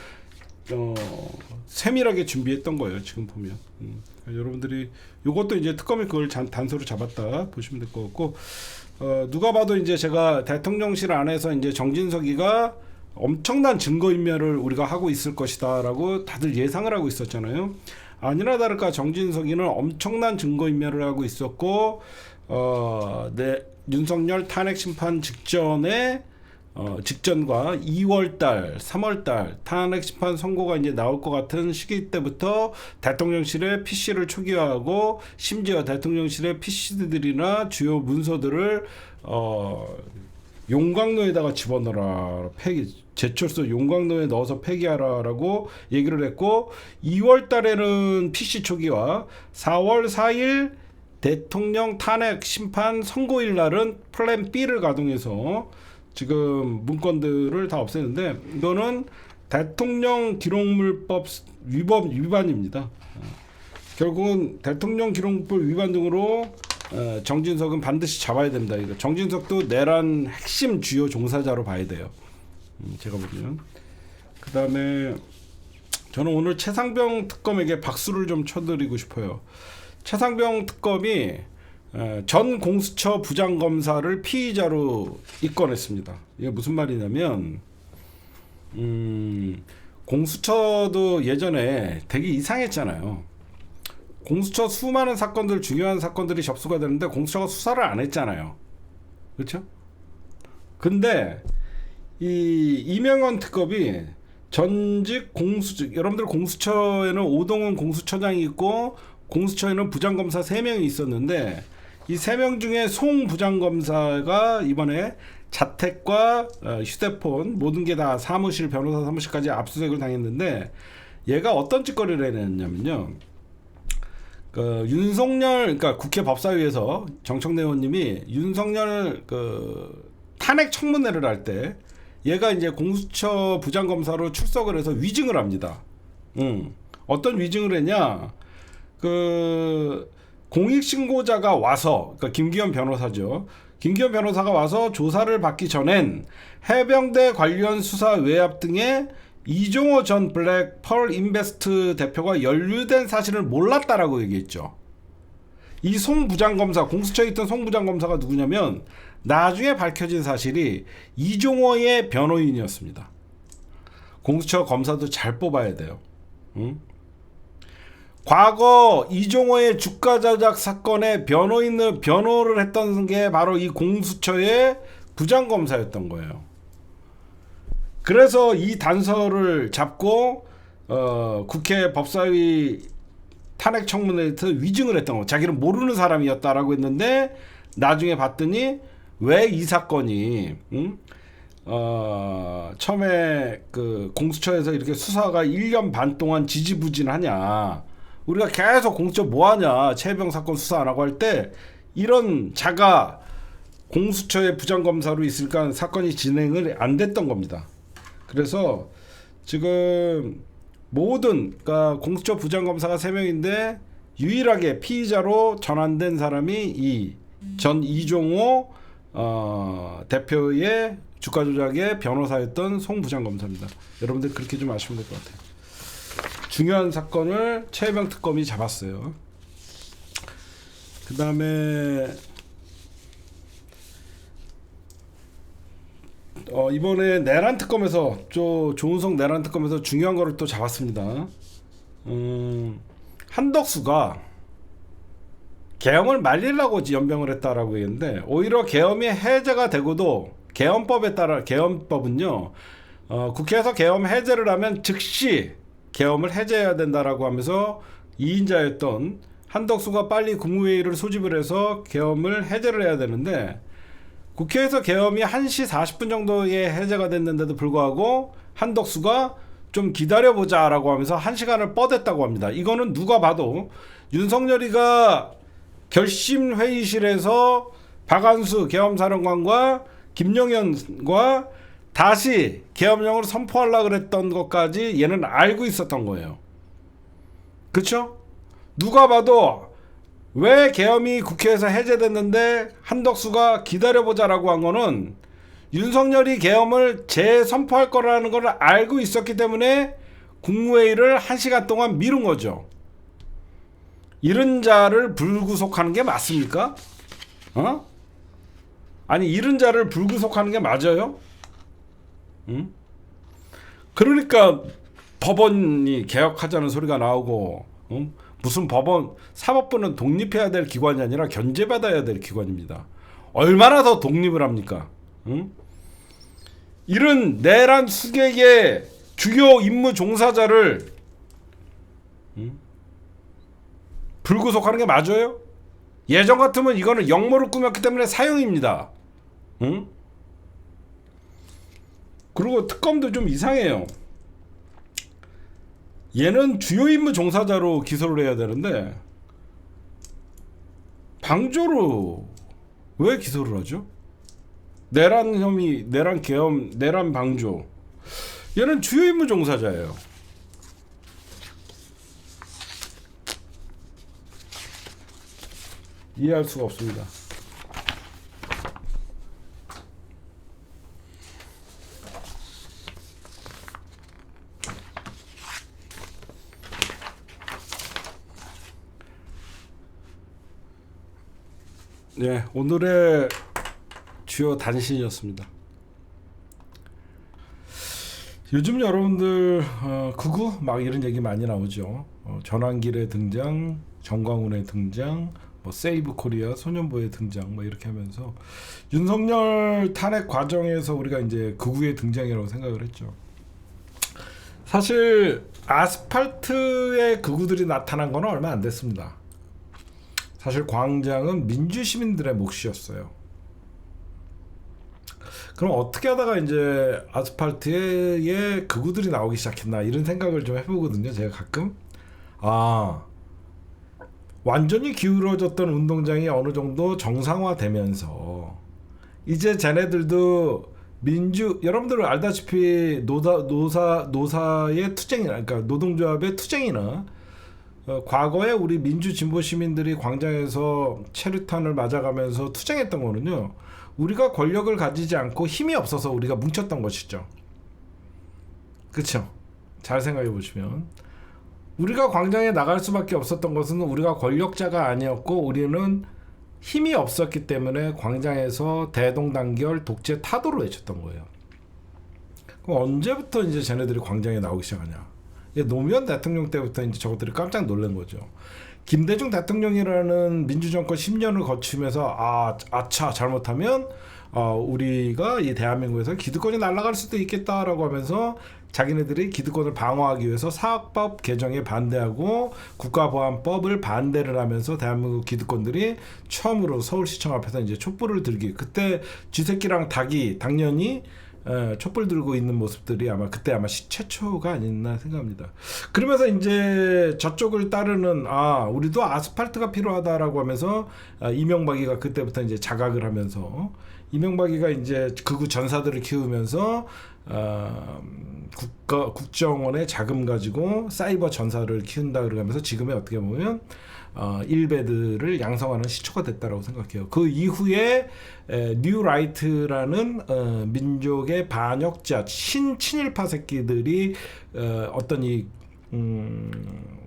세밀하게 준비했던 거예요, 지금 보면. 여러분들이 요것도 이제 특검이 그걸 단서로 잡았다 보시면 될 것 같고, 누가 봐도 이제 제가 대통령실 안에서 이제 정진석이가 엄청난 증거인멸을 우리가 하고 있을 것이다라고 다들 예상을 하고 있었잖아요. 아니나 다를까 정진석이는 엄청난 증거인멸을 하고 있었고, 윤석열 탄핵 심판 직전에 직전과 2월달, 3월달 탄핵 심판 선고가 이제 나올 것 같은 시기 때부터 대통령실의 PC를 초기화하고, 심지어 대통령실의 PC들이나 주요 문서들을 용광로에다가 집어넣어라, 제철소 용광로에 넣어서 폐기하라라고 얘기를 했고, 2월 달에는 PC 초기화, 4월 4일 대통령 탄핵 심판 선고일 날은 플랜 B를 가동해서 지금 문건들을 다 없애는데, 이거는 대통령 기록물법 위반입니다. 결국은 대통령 기록물법 위반 등으로 정진석은 반드시 잡아야 됩니다. 이거 정진석도 내란 핵심 주요 종사자로 봐야 돼요. 제가 보면. 그 다음에 저는 오늘 최상병 특검에게 박수를 좀 쳐드리고 싶어요. 최상병 특검이 전 공수처 부장검사를 피의자로 입건했습니다. 이게 무슨 말이냐면, 공수처도 예전에 되게 이상했잖아요. 공수처 수많은 사건들, 중요한 사건들이 접수가 되는데 공수처가 수사를 안 했잖아요. 그렇죠? 근데 이 이명헌 특검이 전직 여러분들 공수처에는 오동훈 공수처장이 있고 공수처에는 부장검사 3명이 있었는데, 이 3명 중에 송 부장검사가 이번에 자택과 휴대폰 모든 게 다 사무실, 변호사 사무실까지 압수수색을 당했는데, 얘가 어떤 짓거리를 해냈냐면요, 윤석열, 그러니까 국회 법사위에서 정청래 의원님이 윤석열 탄핵 청문회를 할 때 얘가 이제 공수처 부장검사로 출석을 해서 위증을 합니다. 어떤 위증을 했냐? 공익신고자가 와서, 그러니까 김기현 변호사죠. 김기현 변호사가 와서 조사를 받기 전엔 해병대 관련 수사 외압 등에 이종호 전 블랙 펄 인베스트 대표가 연루된 사실을 몰랐다라고 얘기했죠. 이 송 부장검사, 공수처에 있던 송 부장검사가 누구냐면 나중에 밝혀진 사실이 이종호의 변호인이었습니다. 공수처 검사도 잘 뽑아야 돼요. 응? 과거 이종호의 주가 조작 사건의 변호를 했던 게 바로 이 공수처의 부장검사였던 거예요. 그래서 이 단서를 잡고 국회 법사위 탄핵 청문회에서 위증을 했던 거. 자기는 모르는 사람이었다라고 했는데 나중에 봤더니 왜 이 사건이 처음에 그 공수처에서 이렇게 수사가 1년 반 동안 지지부진하냐. 우리가 계속 공수처 뭐하냐. 최혜병 사건 수사 안 하고 할 때 이런 자가 공수처의 부장검사로 있으니까 사건이 진행을 안 됐던 겁니다. 그래서 지금 모든 그러니까 공수처 부장검사가 3명인데 유일하게 피의자로 전환된 사람이 이 전 이종호 대표의 주가 조작의 변호사였던 송 부장검사입니다. 여러분들 그렇게 좀 아시면 될 것 같아요. 중요한 사건을 최혜병 특검이 잡았어요. 그 다음에 이번에 내란 특검에서 조은석 내란 특검에서 중요한 거를 또 잡았습니다. 한덕수가 계엄을 말리려고 연병을 했다라고 했는데 오히려 계엄이 해제가 되고도 계엄법에 따라 계엄법은요 국회에서 계엄 해제를 하면 즉시 계엄을 해제해야 된다라고 하면서 2인자였던 한덕수가 빨리 국무회의를 소집을 해서 계엄을 해제를 해야 되는데 국회에서 계엄이 1시 40분 정도에 해제가 됐는데도 불구하고 한덕수가 좀 기다려보자라고 하면서 1시간을 뻗었다고 합니다. 이거는 누가 봐도 윤석열이가 결심회의실에서 박한수 계엄사령관과 김용현과 다시 계엄령을 선포하려고 그랬던 것까지 얘는 알고 있었던 거예요. 그쵸? 누가 봐도 왜 계엄이 국회에서 해제됐는데 한덕수가 기다려보자라고 한 거는 윤석열이 계엄을 재선포할 거라는 걸 알고 있었기 때문에 국무회의를 1시간 동안 미룬 거죠. 이른 자를 불구속하는 게 맞습니까? 아니 이른 자를 불구속하는 게 맞아요? 응? 그러니까 법원이 개혁하자는 소리가 나오고 무슨 법원 사법부는 독립해야 될 기관이 아니라 견제받아야 될 기관입니다. 얼마나 더 독립을 합니까? 이런 내란 수객의 주요 임무 종사자를 불구속하는 게 맞아요? 예전 같으면 이거는 역모를 꾸몄기 때문에 사형입니다. 그리고 특검도 좀 이상해요. 얘는 주요 임무 종사자로 기소를 해야 되는데 방조로 왜 기소를 하죠? 내란 혐의, 내란 계엄, 내란 방조. 얘는 주요 임무 종사자예요. 이해할 수가 없습니다. 네, 오늘의 주요 단신이었습니다. 요즘 여러분들 극우 막 이런 얘기 많이 나오죠. 전환길의 등장, 정광훈의 등장, 뭐 세이브 코리아, 소년보의 등장, 뭐 이렇게 하면서 윤석열 탄핵 과정에서 우리가 이제 극우의 등장이라고 생각을 했죠. 사실 아스팔트에 극우들이 나타난 건 얼마 안 됐습니다. 사실 광장은 민주시민들의 몫이었어요. 그럼 어떻게 하다가 이제 아스팔트에 극우들이 나오기 시작했나 이런 생각을 좀 해보거든요. 제가 가끔 완전히 기울어졌던 운동장이 어느 정도 정상화되면서 이제 쟤네들도 여러분들 알다시피 노사의 투쟁이나 그러니까 노동조합의 투쟁이나 과거에 우리 민주 진보 시민들이 광장에서 체류탄을 맞아가면서 투쟁했던 거는요. 우리가 권력을 가지지 않고 힘이 없어서 우리가 뭉쳤던 것이죠. 그렇죠? 잘 생각해 보시면 우리가 광장에 나갈 수밖에 없었던 것은 우리가 권력자가 아니었고 우리는 힘이 없었기 때문에 광장에서 대동단결 독재 타도를 외쳤던 거예요. 그럼 언제부터 이제 쟤네들이 광장에 나오기 시작하냐? 노무현 대통령 때부터 이제 저것들이 깜짝 놀란 거죠. 김대중 대통령이라는 민주정권 10년을 거치면서 아차 잘못하면 우리가 이 대한민국에서 기득권이 날아갈 수도 있겠다라고 하면서 자기네들이 기득권을 방어하기 위해서 사학법 개정에 반대하고 국가보안법을 반대를 하면서 대한민국 기득권들이 처음으로 서울시청 앞에서 이제 촛불을 들기, 그때 쥐새끼랑 닭이 당연히 촛불 들고 있는 모습들이 아마 그때 아마 최초가 아니었나 생각합니다. 그러면서 이제 저쪽을 따르는 우리도 아스팔트가 필요하다라고 하면서 이명박이가 그때부터 이제 자각을 하면서 이명박이가 이제 극우 전사들을 키우면서 국정원의 자금 가지고 사이버 전사를 키운다 그러면서 지금의 어떻게 보면 일베들을 양성하는 시초가 됐다라고 생각해요. 그 이후에 뉴라이트라는 민족의 반역자 신친일파 새끼들이 어떤 이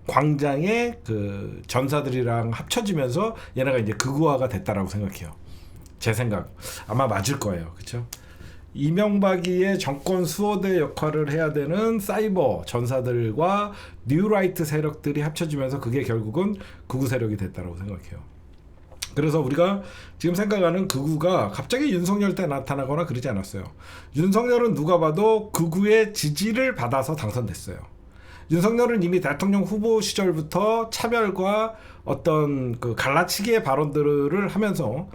광장의 그 전사들이랑 합쳐지면서 얘네가 이제 극우화가 됐다라고 생각해요. 제 생각 아마 맞을 거예요. 그렇죠? 이명박이의 정권 수호대 역할을 해야 되는 사이버 전사들과 뉴라이트 세력들이 합쳐지면서 그게 결국은 극우 세력이 됐다고 생각해요. 그래서 우리가 지금 생각하는 극우가 갑자기 윤석열 때 나타나거나 그러지 않았어요. 윤석열은 누가 봐도 극우의 지지를 받아서 당선됐어요. 윤석열은 이미 대통령 후보 시절부터 차별과 어떤 그 갈라치기의 발언들을 하면서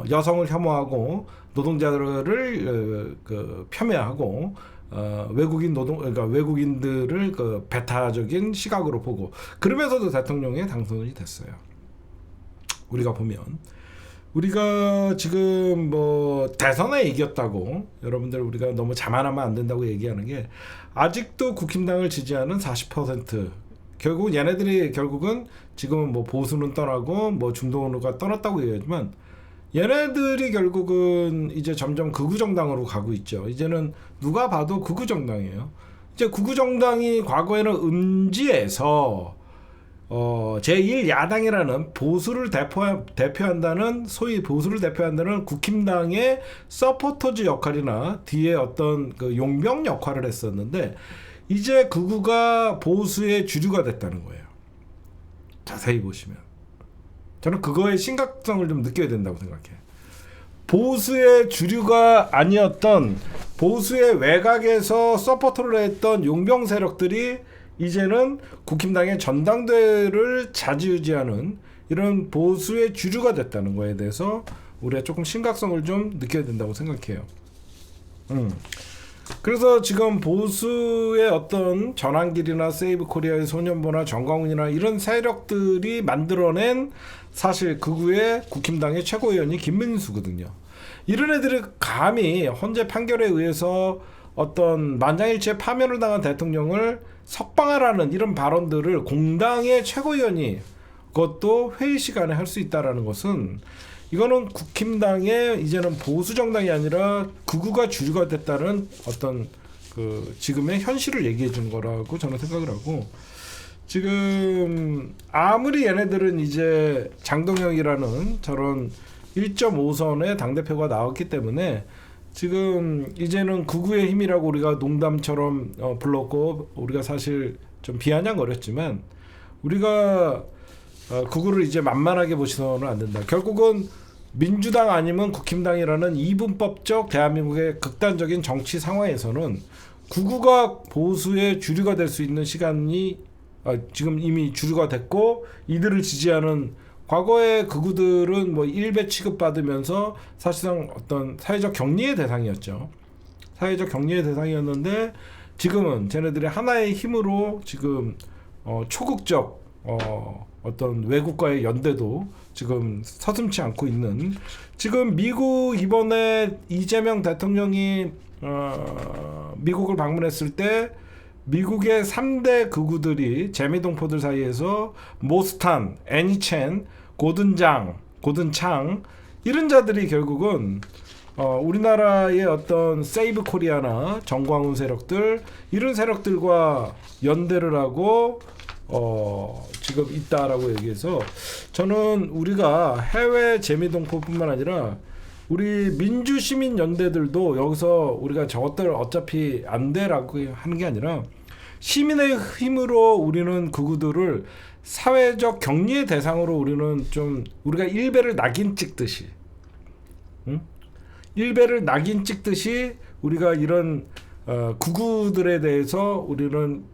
여성을 혐오하고 노동자들을 폄훼하고 그러니까 외국인들을 그 배타적인 시각으로 보고 그러면서도 대통령에 당선이 됐어요. 우리가 보면 우리가 지금 뭐 대선에 이겼다고 여러분들 우리가 너무 자만하면 안 된다고 얘기하는 게 아직도 국힘당을 지지하는 40% 결국 얘네들이 결국은 지금은 뭐 보수는 떠나고 뭐 중도가 떠났다고 얘기하지만 얘네들이 결국은 이제 점점 극우정당으로 가고 있죠. 이제는 누가 봐도 극우정당이에요. 이제 극우정당이 과거에는 음지에서 제1야당이라는 보수를 대표한다는 소위 보수를 대표한다는 국힘당의 서포터즈 역할이나 뒤에 어떤 그 용병 역할을 했었는데 이제 극우가 보수의 주류가 됐다는 거예요. 자세히 보시면 저는 그거의 심각성을 좀 느껴야 된다고 생각해요. 보수의 주류가 아니었던 보수의 외곽에서 서포터를 했던 용병 세력들이 이제는 국힘당의 전당대회를 좌지우지하는 이런 보수의 주류가 됐다는 거에 대해서 우리가 조금 심각성을 좀 느껴야 된다고 생각해요. 그래서 지금 보수의 어떤 전환길이나 세이브 코리아의 소년보나 정광훈이나 이런 세력들이 만들어낸 사실 극우의 국힘당의 최고위원이 김민수거든요. 이런 애들이 감히 헌재 판결에 의해서 어떤 만장일치의 파면을 당한 대통령을 석방하라는 이런 발언들을 공당의 최고위원이 그것도 회의 시간에 할 수 있다라는 것은 이거는 국힘당의 이제는 보수 정당이 아니라 극우가 주류가 됐다는 어떤 그 지금의 현실을 얘기해 주는 거라고 저는 생각을 하고 지금 아무리 얘네들은 이제 장동영이라는 저런 1.5선의 당대표가 나왔기 때문에 지금 이제는 극우의 힘이라고 우리가 농담처럼 불렀고 우리가 사실 좀 비아냥거렸지만 우리가 극우를 이제 만만하게 보시서는 안 된다. 결국은 민주당 아니면 국힘당이라는 이분법적 대한민국의 극단적인 정치 상황에서는 극우가 보수의 주류가 될 수 있는 시간이 지금 이미 주류가 됐고 이들을 지지하는 과거의 극우들은 뭐 일배 취급받으면서 사실상 어떤 사회적 격리의 대상이었죠. 사회적 격리의 대상이었는데 지금은 쟤네들의 하나의 힘으로 지금 초극적 어떤 외국과의 연대도 지금 서슴지 않고 있는 지금 미국 이번에 이재명 대통령이 미국을 방문했을 때 미국의 3대 극우들이 재미동포들 사이에서 모스탄, 애니첸, 고든창 이런 자들이 결국은 우리나라의 어떤 세이브 코리아나 정광훈 세력들 이런 세력들과 연대를 하고 지금 있다라고 얘기해서 저는 우리가 해외 재미동포뿐만 아니라 우리 민주시민연대들도 여기서 우리가 저것들 어차피 안 돼라고 하는 게 아니라 시민의 힘으로 우리는 그구들을 사회적 격리의 대상으로 우리는 좀 우리가 일베를 낙인 찍듯이, 응? 일베를 낙인 찍듯이 우리가 이런 구구들에 대해서 우리는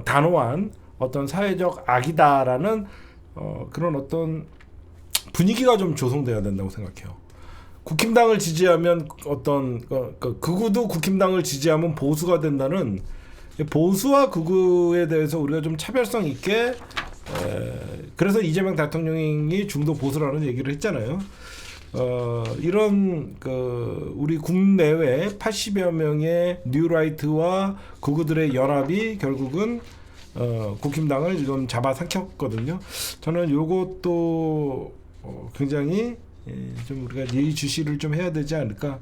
단호한 어떤 사회적 악이다라는 그런 어떤 분위기가 좀 조성돼야 된다고 생각해요. 국힘당을 지지하면 어떤 극우도 국힘당을 지지하면 보수가 된다는, 보수와 극우에 대해서 우리가 좀 차별성 있게, 그래서 이재명 대통령이 중도 보수라는 얘기를 했잖아요. 이런 우리 국내외 80여 명의 뉴라이트와 극우들의 연합이 결국은 국힘당을 좀 잡아삼켰거든요. 저는 요것도 굉장히 좀 우리가 예의주시를 좀 해야 되지 않을까.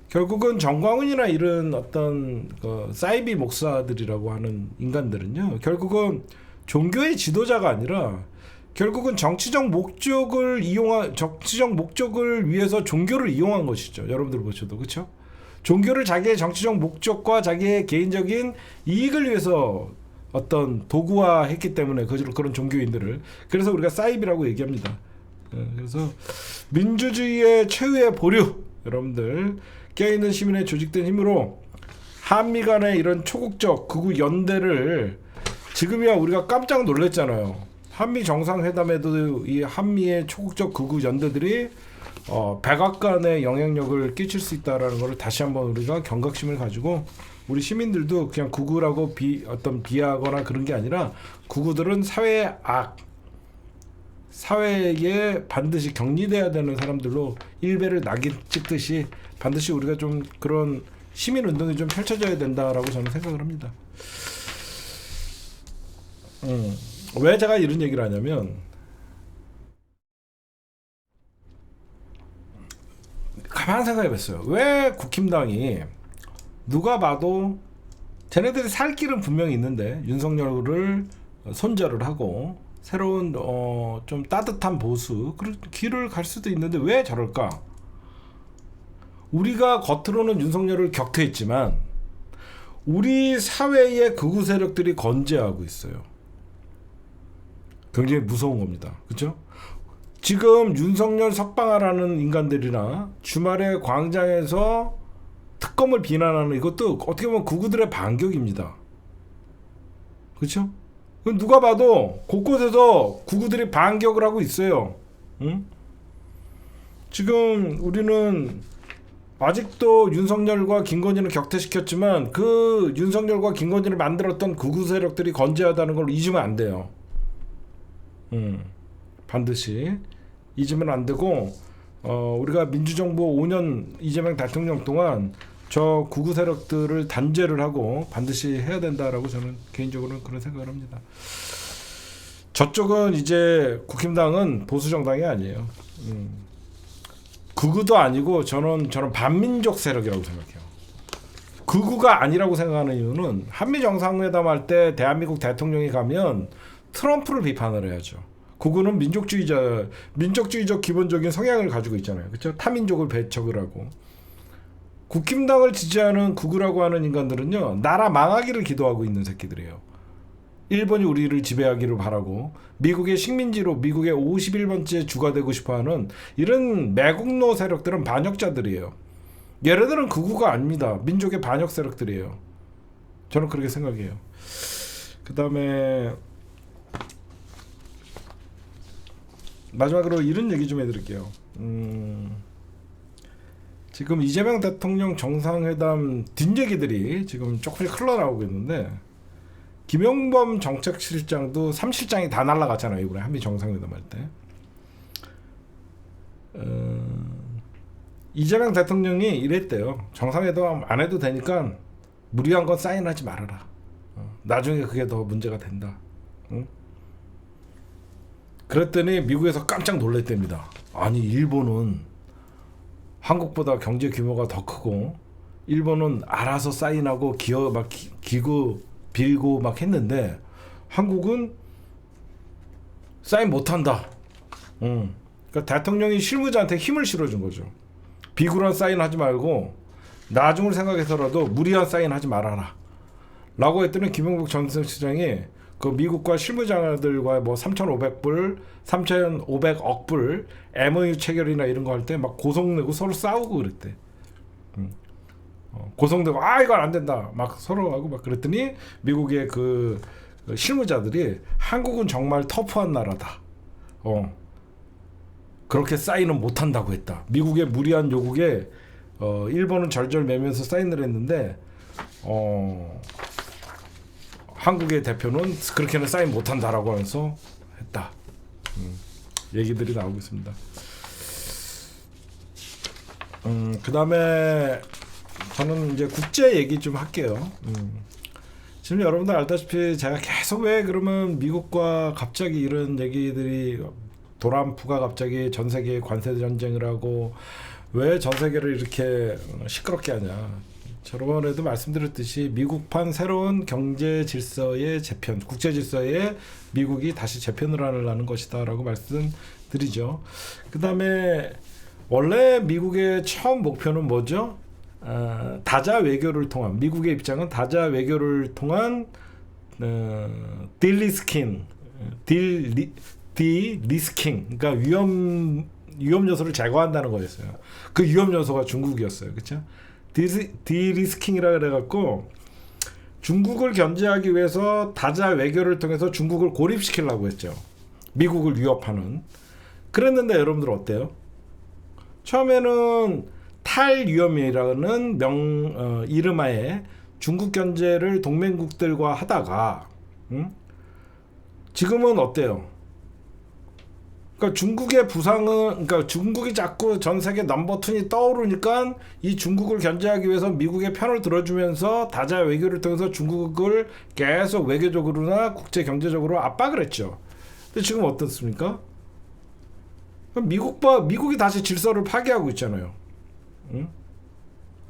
결국은 정광훈이나 이런 어떤 사이비 목사들이라고 하는 인간들은요, 결국은 종교의 지도자가 아니라 결국은 정치적 목적을 위해서 종교를 이용한 것이죠. 여러분들 보셔도 그렇죠? 종교를 자기의 정치적 목적과 자기의 개인적인 이익을 위해서 어떤 도구화했기 때문에 그런 종교인들을, 그래서 우리가 사이비라고 얘기합니다. 그래서 민주주의의 최후의 보류, 여러분들 깨어있는 시민의 조직된 힘으로 한미 간의 이런 초국적 극우 연대를, 지금이야 우리가 깜짝 놀랐잖아요. 한미 정상회담에도 이 한미의 초국적 극우 연대들이 백악관의 영향력을 끼칠 수 있다라는 것을 다시 한번 우리가 경각심을 가지고, 우리 시민들도 그냥 극우라고 비하거나 그런 게 아니라, 극우들은 사회의 악, 사회에 반드시 격리돼야 되는 사람들로 일베를 낙인 찍듯이 반드시 우리가 좀 그런 시민 운동이 좀 펼쳐져야 된다라고 저는 생각을 합니다. 왜 제가 이런 얘기를 하냐면, 가만 생각해봤어요. 왜 국힘당이 누가 봐도 쟤네들이 살 길은 분명히 있는데 윤석열을 손절을 하고 새로운 좀 따뜻한 보수 그런 길을 갈 수도 있는데 왜 저럴까? 우리가 겉으로는 윤석열을 격퇴했지만 우리 사회의 극우 세력들이 건재하고 있어요. 굉장히 무서운 겁니다. 그렇죠? 지금 윤석열 석방하라는 인간들이나 주말에 광장에서 특검을 비난하는 이것도 어떻게 보면 극우들의 반격입니다. 그렇죠? 누가 봐도 곳곳에서 극우들이 반격을 하고 있어요. 응? 지금 우리는 아직도 윤석열과 김건희를 격퇴시켰지만 그 윤석열과 김건희를 만들었던 극우 세력들이 건재하다는 걸 잊으면 안 돼요. 반드시 잊으면 안 되고, 우리가 민주정부 5년 이재명 대통령 동안 저 극우 세력들을 단죄를 하고 반드시 해야 된다라고 저는 개인적으로는 그런 생각을 합니다. 저쪽은 이제 국힘당은 보수 정당이 아니에요. 극우도 아니고 저는 반민족 세력이라고 생각해요. 극우가 아니라고 생각하는 이유는 한미 정상회담 할 때 대한민국 대통령이 가면 트럼프를 비판을 해야죠. 극우는 민족주의적 기본적인 성향을 가지고 있잖아요. 그렇죠? 타민족을 배척을 하고. 국힘당을 지지하는 극우라고 하는 인간들은요, 나라 망하기를 기도하고 있는 새끼들이에요. 일본이 우리를 지배하기를 바라고 미국의 식민지로 미국의 51번째 주가 되고 싶어하는 이런 매국노 세력들은 반역자들이에요. 얘네들은 극우가 아닙니다. 민족의 반역 세력들이에요. 저는 그렇게 생각해요. 그 다음에 마지막으로 이런 얘기 좀 해드릴게요. 지금 이재명 대통령 정상회담 뒷얘기들이 지금 조금씩 흘러나오고 있는데, 김용범 정책실장도 3실장이 다 날라갔잖아요. 이번에 한미 정상회담 할 때. 이재명 대통령이 이랬대요. 정상회담 안 해도 되니까 무리한 건 사인하지 말아라. 나중에 그게 더 문제가 된다. 응? 그랬더니 미국에서 깜짝 놀랐답니다. 아니 일본은 한국보다 경제 규모가 더 크고 일본은 알아서 사인하고 기구 빌고 막 했는데 한국은 사인 못한다. 그러니까 대통령이 실무자한테 힘을 실어준 거죠. 비굴한 사인하지 말고 나중을 생각해서라도 무리한 사인하지 말아라 라고 했더니 김용국 전 시장이 그 미국과 실무자들과 뭐 3,500억 불 MOU 체결이나 이런 거 할 때 막 고성 내고 서로 싸우고 그랬대. 고성되고 이건 안 된다 막 서로 하고 막 그랬더니 미국의 그 실무자들이 한국은 정말 터프한 나라다. 그렇게 사인은 못 한다고 했다. 미국의 무리한 요구에 일본은 절절매면서 사인을 했는데 한국의 대표는 그렇게는 사인 못 한다라고 하면서 했다. 얘기들이 나오고 있습니다. 그다음에 저는 이제 국제 얘기 좀 할게요. 지금 여러분들 알다시피 제가 계속 왜 그러면 미국과 갑자기 이런 얘기들이 도란프가 갑자기 전 세계에 관세 전쟁을 하고 왜 전 세계를 이렇게 시끄럽게 하냐. 저번에도 말씀드렸듯이 미국판 새로운 경제 질서의 재편, 국제 질서에 미국이 다시 재편을 하려는 것이다라고 말씀드리죠. 그다음에 원래 미국의 처음 목표는 뭐죠? 다자 외교를 통한 미국의 입장은 다자 외교를 통한 딜리스킹, 디리스킹, 그러니까 위험 요소를 제거한다는 거였어요. 그 위험 요소가 중국이었어요, 그렇죠? 디리스킹이라 그래갖고 중국을 견제하기 위해서 다자 외교를 통해서 중국을 고립시키려고 했죠. 미국을 위협하는. 그랬는데 여러분들 어때요? 처음에는 탈위험이라는 이름하에 중국 견제를 동맹국들과 하다가 지금은 어때요? 그러니까 중국의 부상은 그러니까 중국이 자꾸 전 세계 넘버2이 떠오르니까 이 중국을 견제하기 위해서 미국의 편을 들어주면서 다자 외교를 통해서 중국을 계속 외교적으로나 국제 경제적으로 압박을 했죠. 근데 지금 어떻습니까? 미국이 다시 질서를 파괴하고 있잖아요.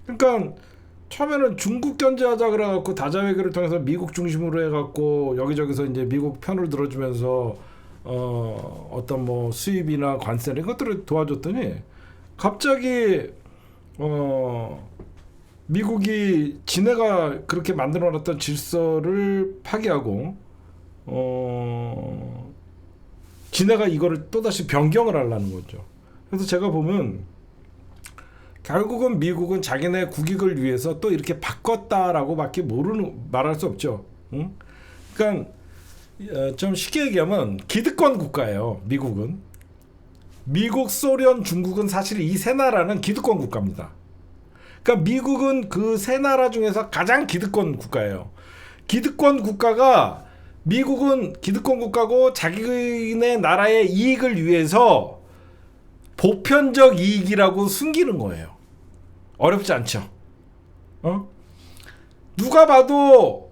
그러니까 처음에는 중국 견제하자 그래갖고 다자 외교를 통해서 미국 중심으로 해갖고 여기저기서 이제 미국 편을 들어주면서 어떤 뭐 수입이나 관세 이런 것들을 도와줬더니 갑자기 미국이 지네가 그렇게 만들어놨던 질서를 파괴하고 지네가 이거를 또다시 변경을 하려는 거죠. 그래서 제가 보면 결국은 미국은 자기네 국익을 위해서 또 이렇게 바꿨다라고밖에 말할 수 없죠. 그러니까 좀 쉽게 얘기하면 기득권 국가예요. 미국은. 미국, 소련, 중국은 사실 이 세 나라는 기득권 국가입니다. 그러니까 미국은 그 세 나라 중에서 가장 기득권 국가예요. 기득권 국가가 미국은 기득권 국가고 자기네 나라의 이익을 위해서 보편적 이익이라고 숨기는 거예요. 어렵지 않죠? 누가 봐도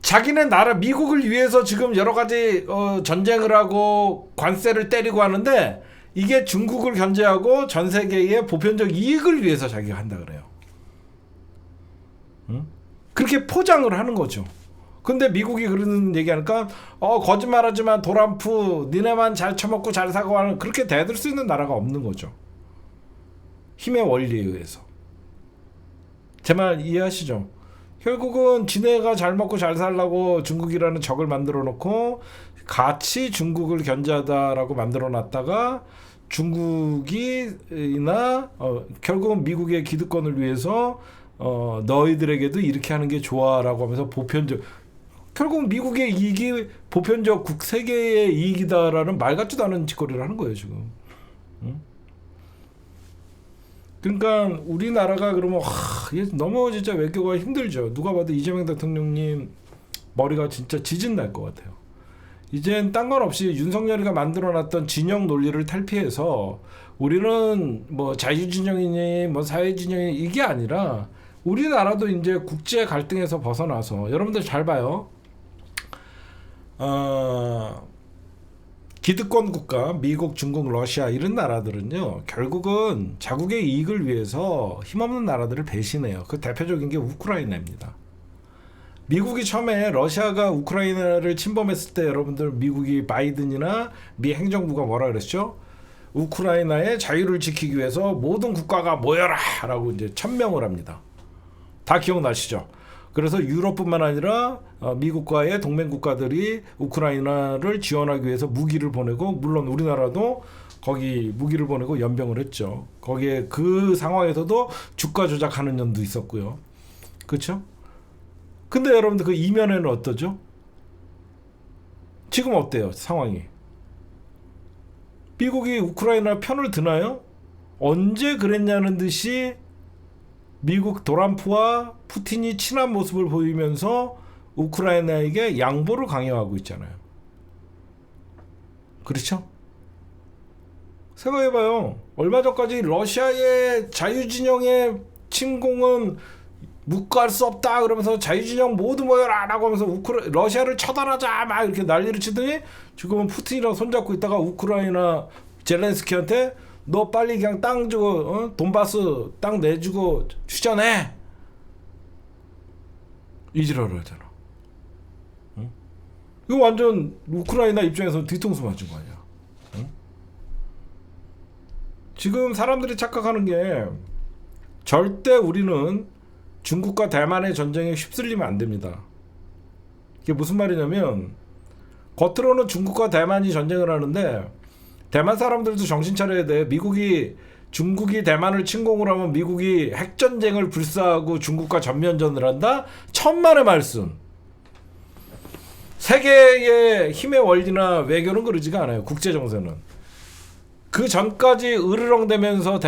자기네 나라 미국을 위해서 지금 여러 가지 전쟁을 하고 관세를 때리고 하는데 이게 중국을 견제하고 전 세계의 보편적 이익을 위해서 자기가 한다 그래요. 그렇게 포장을 하는 거죠. 근데 미국이 그러는 얘기하니까 거짓말하지만 도란프 니네만 잘 처먹고 잘 사고 하는 그렇게 대들 수 있는 나라가 없는 거죠. 힘의 원리에 의해서. 제 말 이해하시죠? 결국은 지네가 잘 먹고 잘 살라고 중국이라는 적을 만들어 놓고 같이 중국을 견제하다라고 만들어 놨다가 중국이나 결국은 미국의 기득권을 위해서 너희들에게도 이렇게 하는 게 좋아라고 하면서 보편적 결국 미국의 이익이 보편적 세계의 이익이다라는 말 같지도 않은 짓거리를 하는 거예요 지금. 그러니까 우리나라가 그러면 너무 진짜 외교가 힘들죠. 누가 봐도 이재명 대통령님 머리가 진짜 지진 날 것 같아요. 이젠 딴 건 없이 윤석열이가 만들어놨던 진영 논리를 탈피해서 우리는 뭐 자유진영이니 뭐 사회진영이니 이게 아니라 우리나라도 이제 국제 갈등에서 벗어나서 여러분들 잘 봐요. 기득권 국가 미국, 중국, 러시아 이런 나라들은요 결국은 자국의 이익을 위해서 힘없는 나라들을 배신해요. 그 대표적인 게 우크라이나입니다. 미국이 처음에 러시아가 우크라이나를 침범했을 때 여러분들 미국이 바이든이나 미 행정부가 뭐라 그랬죠? 우크라이나의 자유를 지키기 위해서 모든 국가가 모여라 라고 이제 천명을 합니다. 다 기억나시죠? 그래서 유럽뿐만 아니라 미국과의 동맹 국가들이 우크라이나를 지원하기 위해서 무기를 보내고, 물론 우리나라도 거기 무기를 보내고 연병을 했죠. 거기에 그 상황에서도 주가 조작하는 년도 있었고요. 그렇죠? 근데 여러분들 그 이면에는 어떠죠? 지금 어때요, 상황이? 미국이 우크라이나 편을 드나요? 언제 그랬냐는 듯이 미국 트럼프와 푸틴이 친한 모습을 보이면서 우크라이나에게 양보를 강요하고 있잖아요. 그렇죠? 생각해봐요. 얼마 전까지 러시아의 자유진영의 침공은 묵과할 수 없다 그러면서 자유진영 모두 모여라 라고 하면서 러시아를 처단하자 막 이렇게 난리를 치더니 지금은 푸틴이랑 손잡고 있다가 우크라이나 젤렌스키한테 너 빨리 그냥 땅 주고 돈바스 땅 내주고 휴전해 이지랄을 하잖아. 이거 완전 우크라이나 입장에서 뒤통수 맞은 거 아니야. 지금 사람들이 착각하는 게 절대 우리는 중국과 대만의 전쟁에 휩쓸리면 안 됩니다. 이게 무슨 말이냐면 겉으로는 중국과 대만이 전쟁을 하는데 대만 사람들도 정신 차려야 돼. 중국이 대만을 침공을 하면 미국이 핵전쟁을 불사하고 중국과 전면전을 한다? 천만의 말씀. 세계의 힘의 원리나 외교는 그러지가 않아요. 국제정세는. 그 전까지 으르렁대면서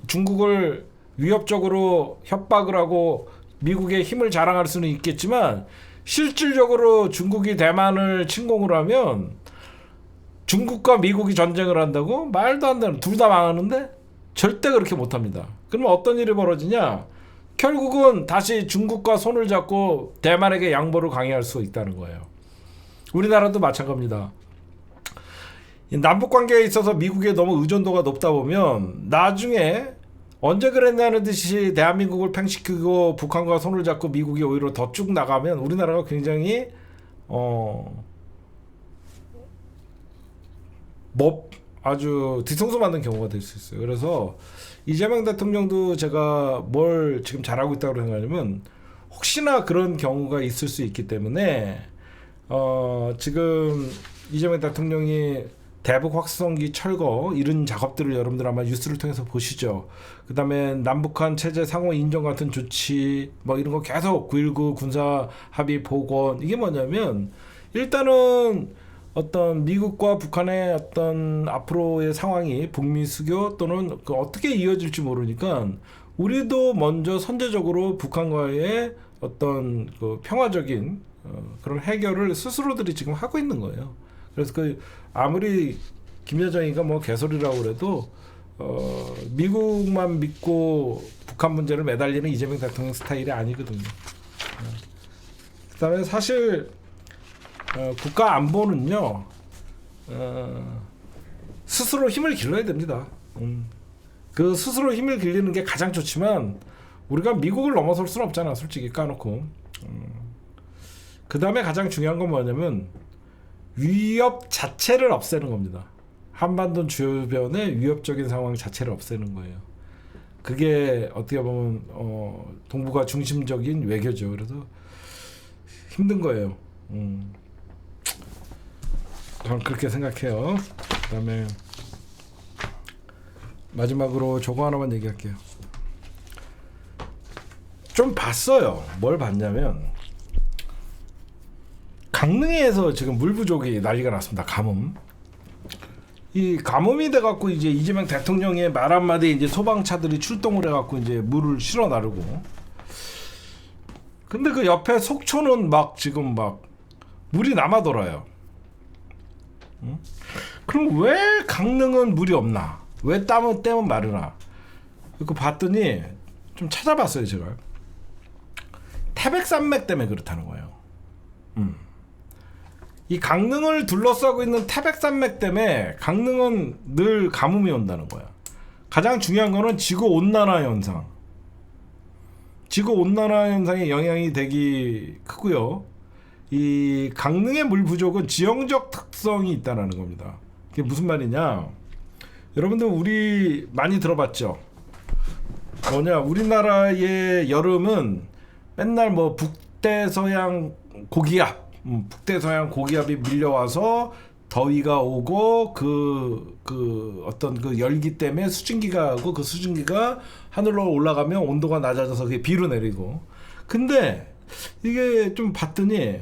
중국을 위협적으로 협박을 하고 미국의 힘을 자랑할 수는 있겠지만 실질적으로 중국이 대만을 침공을 하면 중국과 미국이 전쟁을 한다고? 말도 안 되는, 둘 다 망하는데? 절대 그렇게 못합니다. 그러면 어떤 일이 벌어지냐? 결국은 다시 중국과 손을 잡고 대만에게 양보를 강요할 수 있다는 거예요. 우리나라도 마찬가지입니다. 남북관계에 있어서 미국에 너무 의존도가 높다 보면 나중에 언제 그랬냐는 듯이 대한민국을 팽식히고 북한과 손을 잡고 미국이 오히려 더 쭉 나가면 우리나라가 굉장히 아주 뒤통수 맞는 경우가 될 수 있어요. 그래서 이재명 대통령도 제가 뭘 지금 잘하고 있다고 생각하냐면 혹시나 그런 경우가 있을 수 있기 때문에 지금 이재명 대통령이 대북 확성기 철거 이런 작업들을 여러분들 아마 뉴스를 통해서 보시죠. 그 다음에 남북한 체제 상호 인정 같은 조치 뭐 이런 거 계속 9.19 군사 합의 복원, 이게 뭐냐면 일단은 어떤 미국과 북한의 어떤 앞으로의 상황이 북미 수교 또는 어떻게 이어질지 모르니까 우리도 먼저 선제적으로 북한과의 어떤 그 평화적인 그런 해결을 스스로들이 지금 하고 있는 거예요. 그래서 아무리 김 여정이가 뭐 개소리라고 그래도 미국만 믿고 북한 문제를 매달리는 이재명 대통령 스타일이 아니거든요. 그다음에 사실 국가 안보는요 스스로 힘을 길러야 됩니다. 그 스스로 힘을 길리는 게 가장 좋지만 우리가 미국을 넘어설 수는 없잖아, 솔직히 까놓고. 그 다음에 가장 중요한 건 뭐냐면 위협 자체를 없애는 겁니다. 한반도 주변의 위협적인 상황 자체를 없애는 거예요. 그게 어떻게 보면 동북아 중심적인 외교죠. 그래서 힘든 거예요. 저는 그렇게 생각해요. 그 다음에 마지막으로 저거 하나만 얘기할게요. 좀 봤어요. 뭘 봤냐면 강릉에서 지금 물 부족이 난리가 났습니다. 가뭄. 이 가뭄이 돼갖고 이제 이재명 대통령의 말 한마디에 이제 소방차들이 출동을 해갖고 이제 물을 실어 나르고. 근데 그 옆에 속초는 막 지금 막 물이 남아 돌아요. 응? 그럼 왜 강릉은 물이 없나? 왜 떼면 마르나? 그 봤더니 좀 찾아봤어요, 제가. 태백산맥 때문에 그렇다는 거예요. 이 강릉을 둘러싸고 있는 태백산맥 때문에 강릉은 늘 가뭄이 온다는 거야. 가장 중요한 거는 지구온난화 현상. 지구온난화 현상에 영향이 되기 크고요. 이 강릉의 물 부족은 지형적 특성이 있다는 겁니다. 그게 무슨 말이냐? 여러분들 우리 많이 들어봤죠? 우리나라의 여름은 맨날 뭐 북대서양 고기압, 북대서양 고기압이 밀려와서 더위가 오고 그 어떤 그 열기 때문에 수증기가 하고 그 수증기가 하늘로 올라가면 온도가 낮아져서 그게 비로 내리고. 근데 이게 좀 봤더니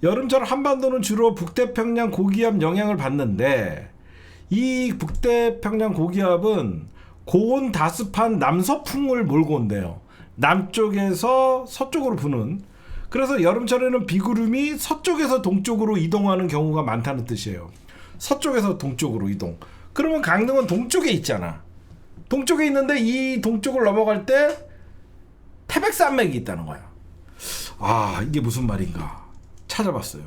여름철 한반도는 주로 북태평양 고기압 영향을 받는데 이 북태평양 고기압은 고온 다습한 남서풍을 몰고 온대요. 남쪽에서 서쪽으로 부는. 그래서 여름철에는 비구름이 서쪽에서 동쪽으로 이동하는 경우가 많다는 뜻이에요. 서쪽에서 동쪽으로 이동. 그러면 강릉은 동쪽에 있잖아. 동쪽에 있는데 이 동쪽을 넘어갈 때 태백산맥이 있다는 거야. 아, 이게 무슨 말인가 찾아봤어요.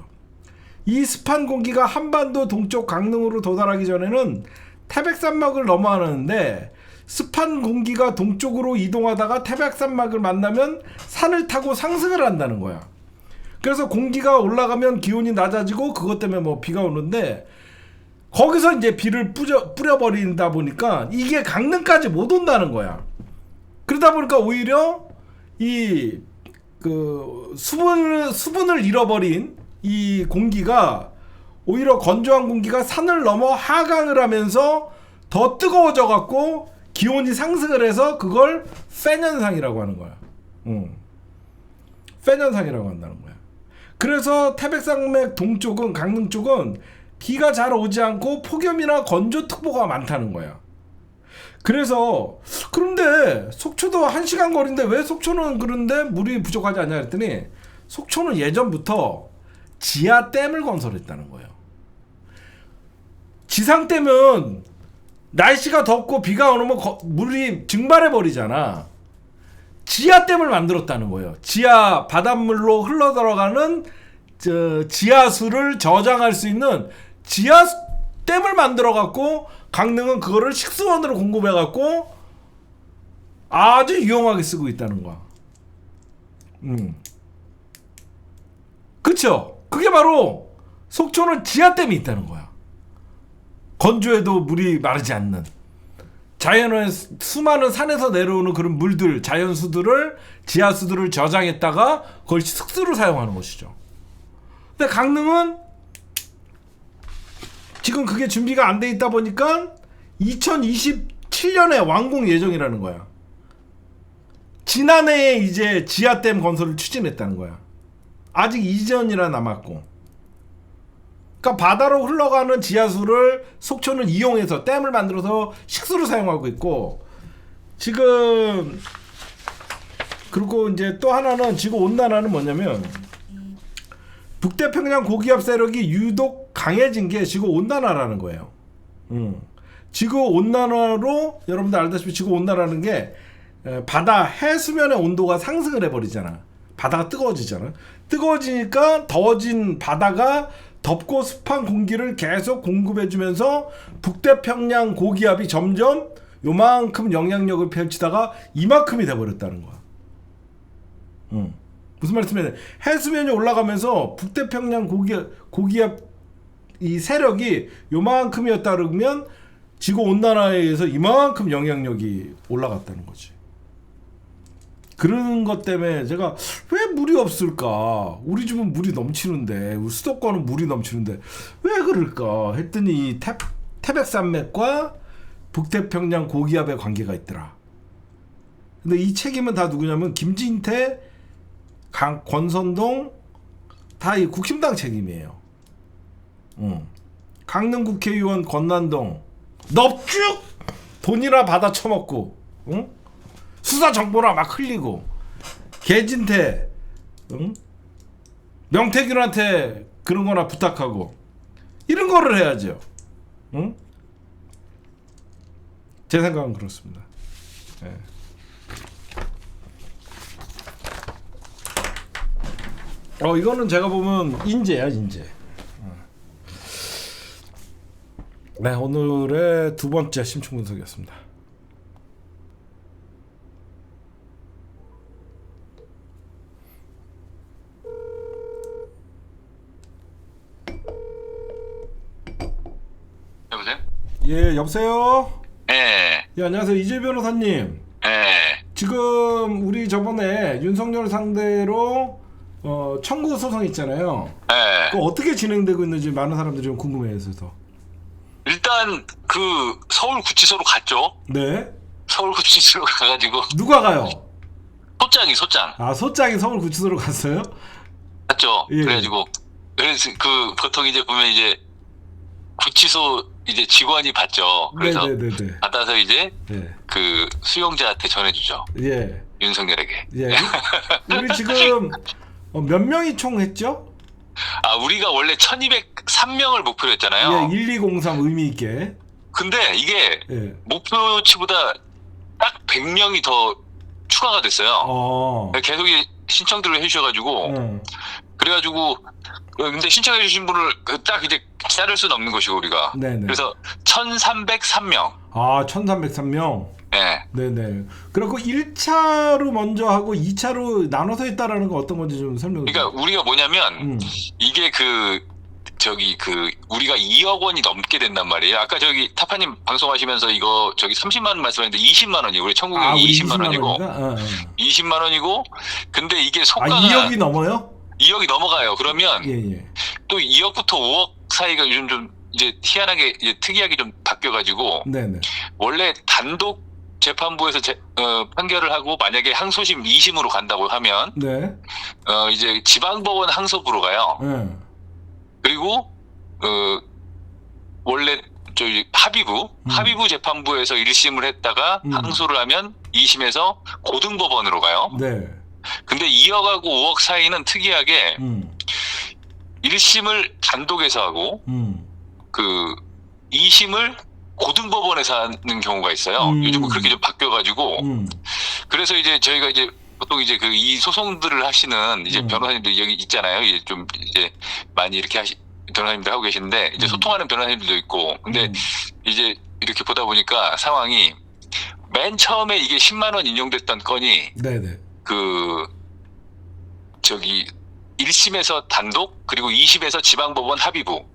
이 습한 공기가 한반도 동쪽 강릉으로 도달하기 전에는 태백산맥을 넘어가는데 습한 공기가 동쪽으로 이동하다가 태백산맥을 만나면 산을 타고 상승을 한다는 거야. 그래서 공기가 올라가면 기온이 낮아지고 그것 때문에 뭐 비가 오는데 거기서 이제 비를 뿌려버린다 보니까 이게 강릉까지 못 온다는 거야. 그러다 보니까 오히려 이 그 수분을 잃어버린 이 공기가 오히려 건조한 공기가 산을 넘어 하강을 하면서 더 뜨거워져 갖고 기온이 상승을 해서 그걸 팬현상이라고 하는 거야. 팬현상이라고 한다는 거야. 그래서 태백산맥 동쪽은 강릉 쪽은 비가 잘 오지 않고 폭염이나 건조특보가 많다는 거야. 그래서 그런데 속초도 1시간 거리인데 왜 속초는 그런데 물이 부족하지 않냐 그랬더니 속초는 예전부터 지하댐을 건설했다는 거예요. 지상댐은 날씨가 덥고 비가 오면 물이 증발해 버리잖아. 지하댐을 만들었다는 거예요. 지하 바닷물로 흘러들어가는 지하수를 저장할 수 있는 지하댐을 만들어 갖고 강릉은 그거를 식수원으로 공급해 갖고 아주 유용하게 쓰고 있다는 거야. 그쵸? 그게 바로 속초는 지하댐이 있다는 거야. 건조해도 물이 마르지 않는. 자연의 수많은 산에서 내려오는 그런 물들, 자연수들을, 지하수들을 저장했다가 그걸 식수로 사용하는 것이죠. 근데 강릉은 지금 그게 준비가 안 돼 있다 보니까 2027년에 완공 예정이라는 거야. 지난해에 이제 지하댐 건설을 추진했다는 거야. 아직 이전이라 남았고. 그러니까 바다로 흘러가는 지하수를 속초는 이용해서 댐을 만들어서 식수로 사용하고 있고, 지금 그리고 이제 또 하나는 지구 온난화는 뭐냐면 북태평양 고기압 세력이 유독 강해진 게 지구 온난화라는 거예요. 지구 온난화로 여러분들 알다시피 지구 온난화라는 게 바다 해수면의 온도가 상승을 해버리잖아. 바다가 뜨거워지잖아. 뜨거워지니까 더워진 바다가 덥고 습한 공기를 계속 공급해주면서 북태평양 고기압이 점점 요만큼 영향력을 펼치다가 이만큼이 돼버렸다는 거야. 무슨 말씀이냐면 해수면이 올라가면서 북태평양 고기압 이 세력이 요만큼이었다 그러면 지구 온난화에 의해서 이만큼 영향력이 올라갔다는 거지. 그런 것 때문에 제가 왜 물이 없을까? 우리 집은 물이 넘치는데, 우리 수도권은 물이 넘치는데 왜 그럴까? 했더니 이 태백산맥과 북태평양 고기압의 관계가 있더라. 근데 이 책임은 다 누구냐면 김진태, 권선동 다 이 국힘당 책임이에요. 강릉 국회의원 권난동 넙죽 돈이나 받아 처먹고, 수사 정보나 막 흘리고, 개진태, 명태균한테 그런 거나 부탁하고, 이런 거를 해야죠. 제 생각은 그렇습니다. 네. 이거는 제가 보면 인재야, 인재. 네, 오늘의 두 번째 심층 분석이었습니다. 여보세요? 예, 여보세요? 예, 예, 안녕하세요. 이재 변호사님. 예. 지금 우리 저번에 윤석열 상대로 청구 소송 있잖아요. 네. 그거 어떻게 진행되고 있는지 많은 사람들이 좀 궁금해해서. 일단 그 서울구치소로 갔죠. 네. 서울구치소로 가가지고 누가 가요? 소장 아, 소장이 서울구치소로 갔어요? 갔죠. 예. 그래가지고 그래서 그 보통 이제 보면 이제 구치소 이제 직원이 받죠. 그래서 네네네네. 받아서 이제 네. 그 수용자한테 전해주죠. 예. 윤석열에게. 예. 우리 지금 몇 명이 총 했죠? 아, 우리가 원래 1203명을 목표로 했잖아요. 예, 1203 의미 있게. 근데 이게 예. 목표치보다 딱 100명이 더 추가가 됐어요. 계속 신청들을 해주셔가지고 그래가지고 근데 신청해 주신 분을 딱 이제 자를 수는 없는 것이고 우리가. 네네. 그래서 1303명. 아, 1303명. 네. 네네. 그리고 1차로 먼저 하고 2차로 나눠서 했다라는 거 어떤 건지 좀 설명해 주세요. 그러니까 우리가 뭐냐면 이게 우리가 2억 원이 넘게 된단 말이에요. 아까 타파님 방송하시면서 이거 30만 원 말씀하셨는데 20만 원이고 우리 천국이 20만 원이고 20만 원이고 근데 이게 속가가 2억이 넘어요? 2억이 넘어가요. 그러면 예. 또 2억부터 5억 사이가 요즘 좀 이제 희한하게 이제 특이하게 좀 바뀌어가지고 네네. 원래 단독 재판부에서 판결을 하고 만약에 항소심 2심으로 간다고 하면 네. 이제 지방법원 항소부로 가요. 네. 그리고 원래 합의부 재판부에서 1심을 했다가 항소를 하면 2심에서 고등법원으로 가요. 네. 근데 2억하고 5억 사이는 특이하게 1심을 단독에서 하고 2심을 고등법원에서 하는 경우가 있어요. 요즘은 그렇게 좀 바뀌어가지고 그래서 이제 저희가 이제 보통 이제 이 소송들을 하시는 이제 변호사님들 여기 있잖아요. 좀 이제 많이 이렇게 변호사님들 하고 계시는데 이제 소통하는 변호사님들도 있고 근데 이제 이렇게 보다 보니까 상황이 맨 처음에 이게 10만 원 인용됐던 건이 네네. 1심에서 단독 그리고 2심에서 지방법원 합의부.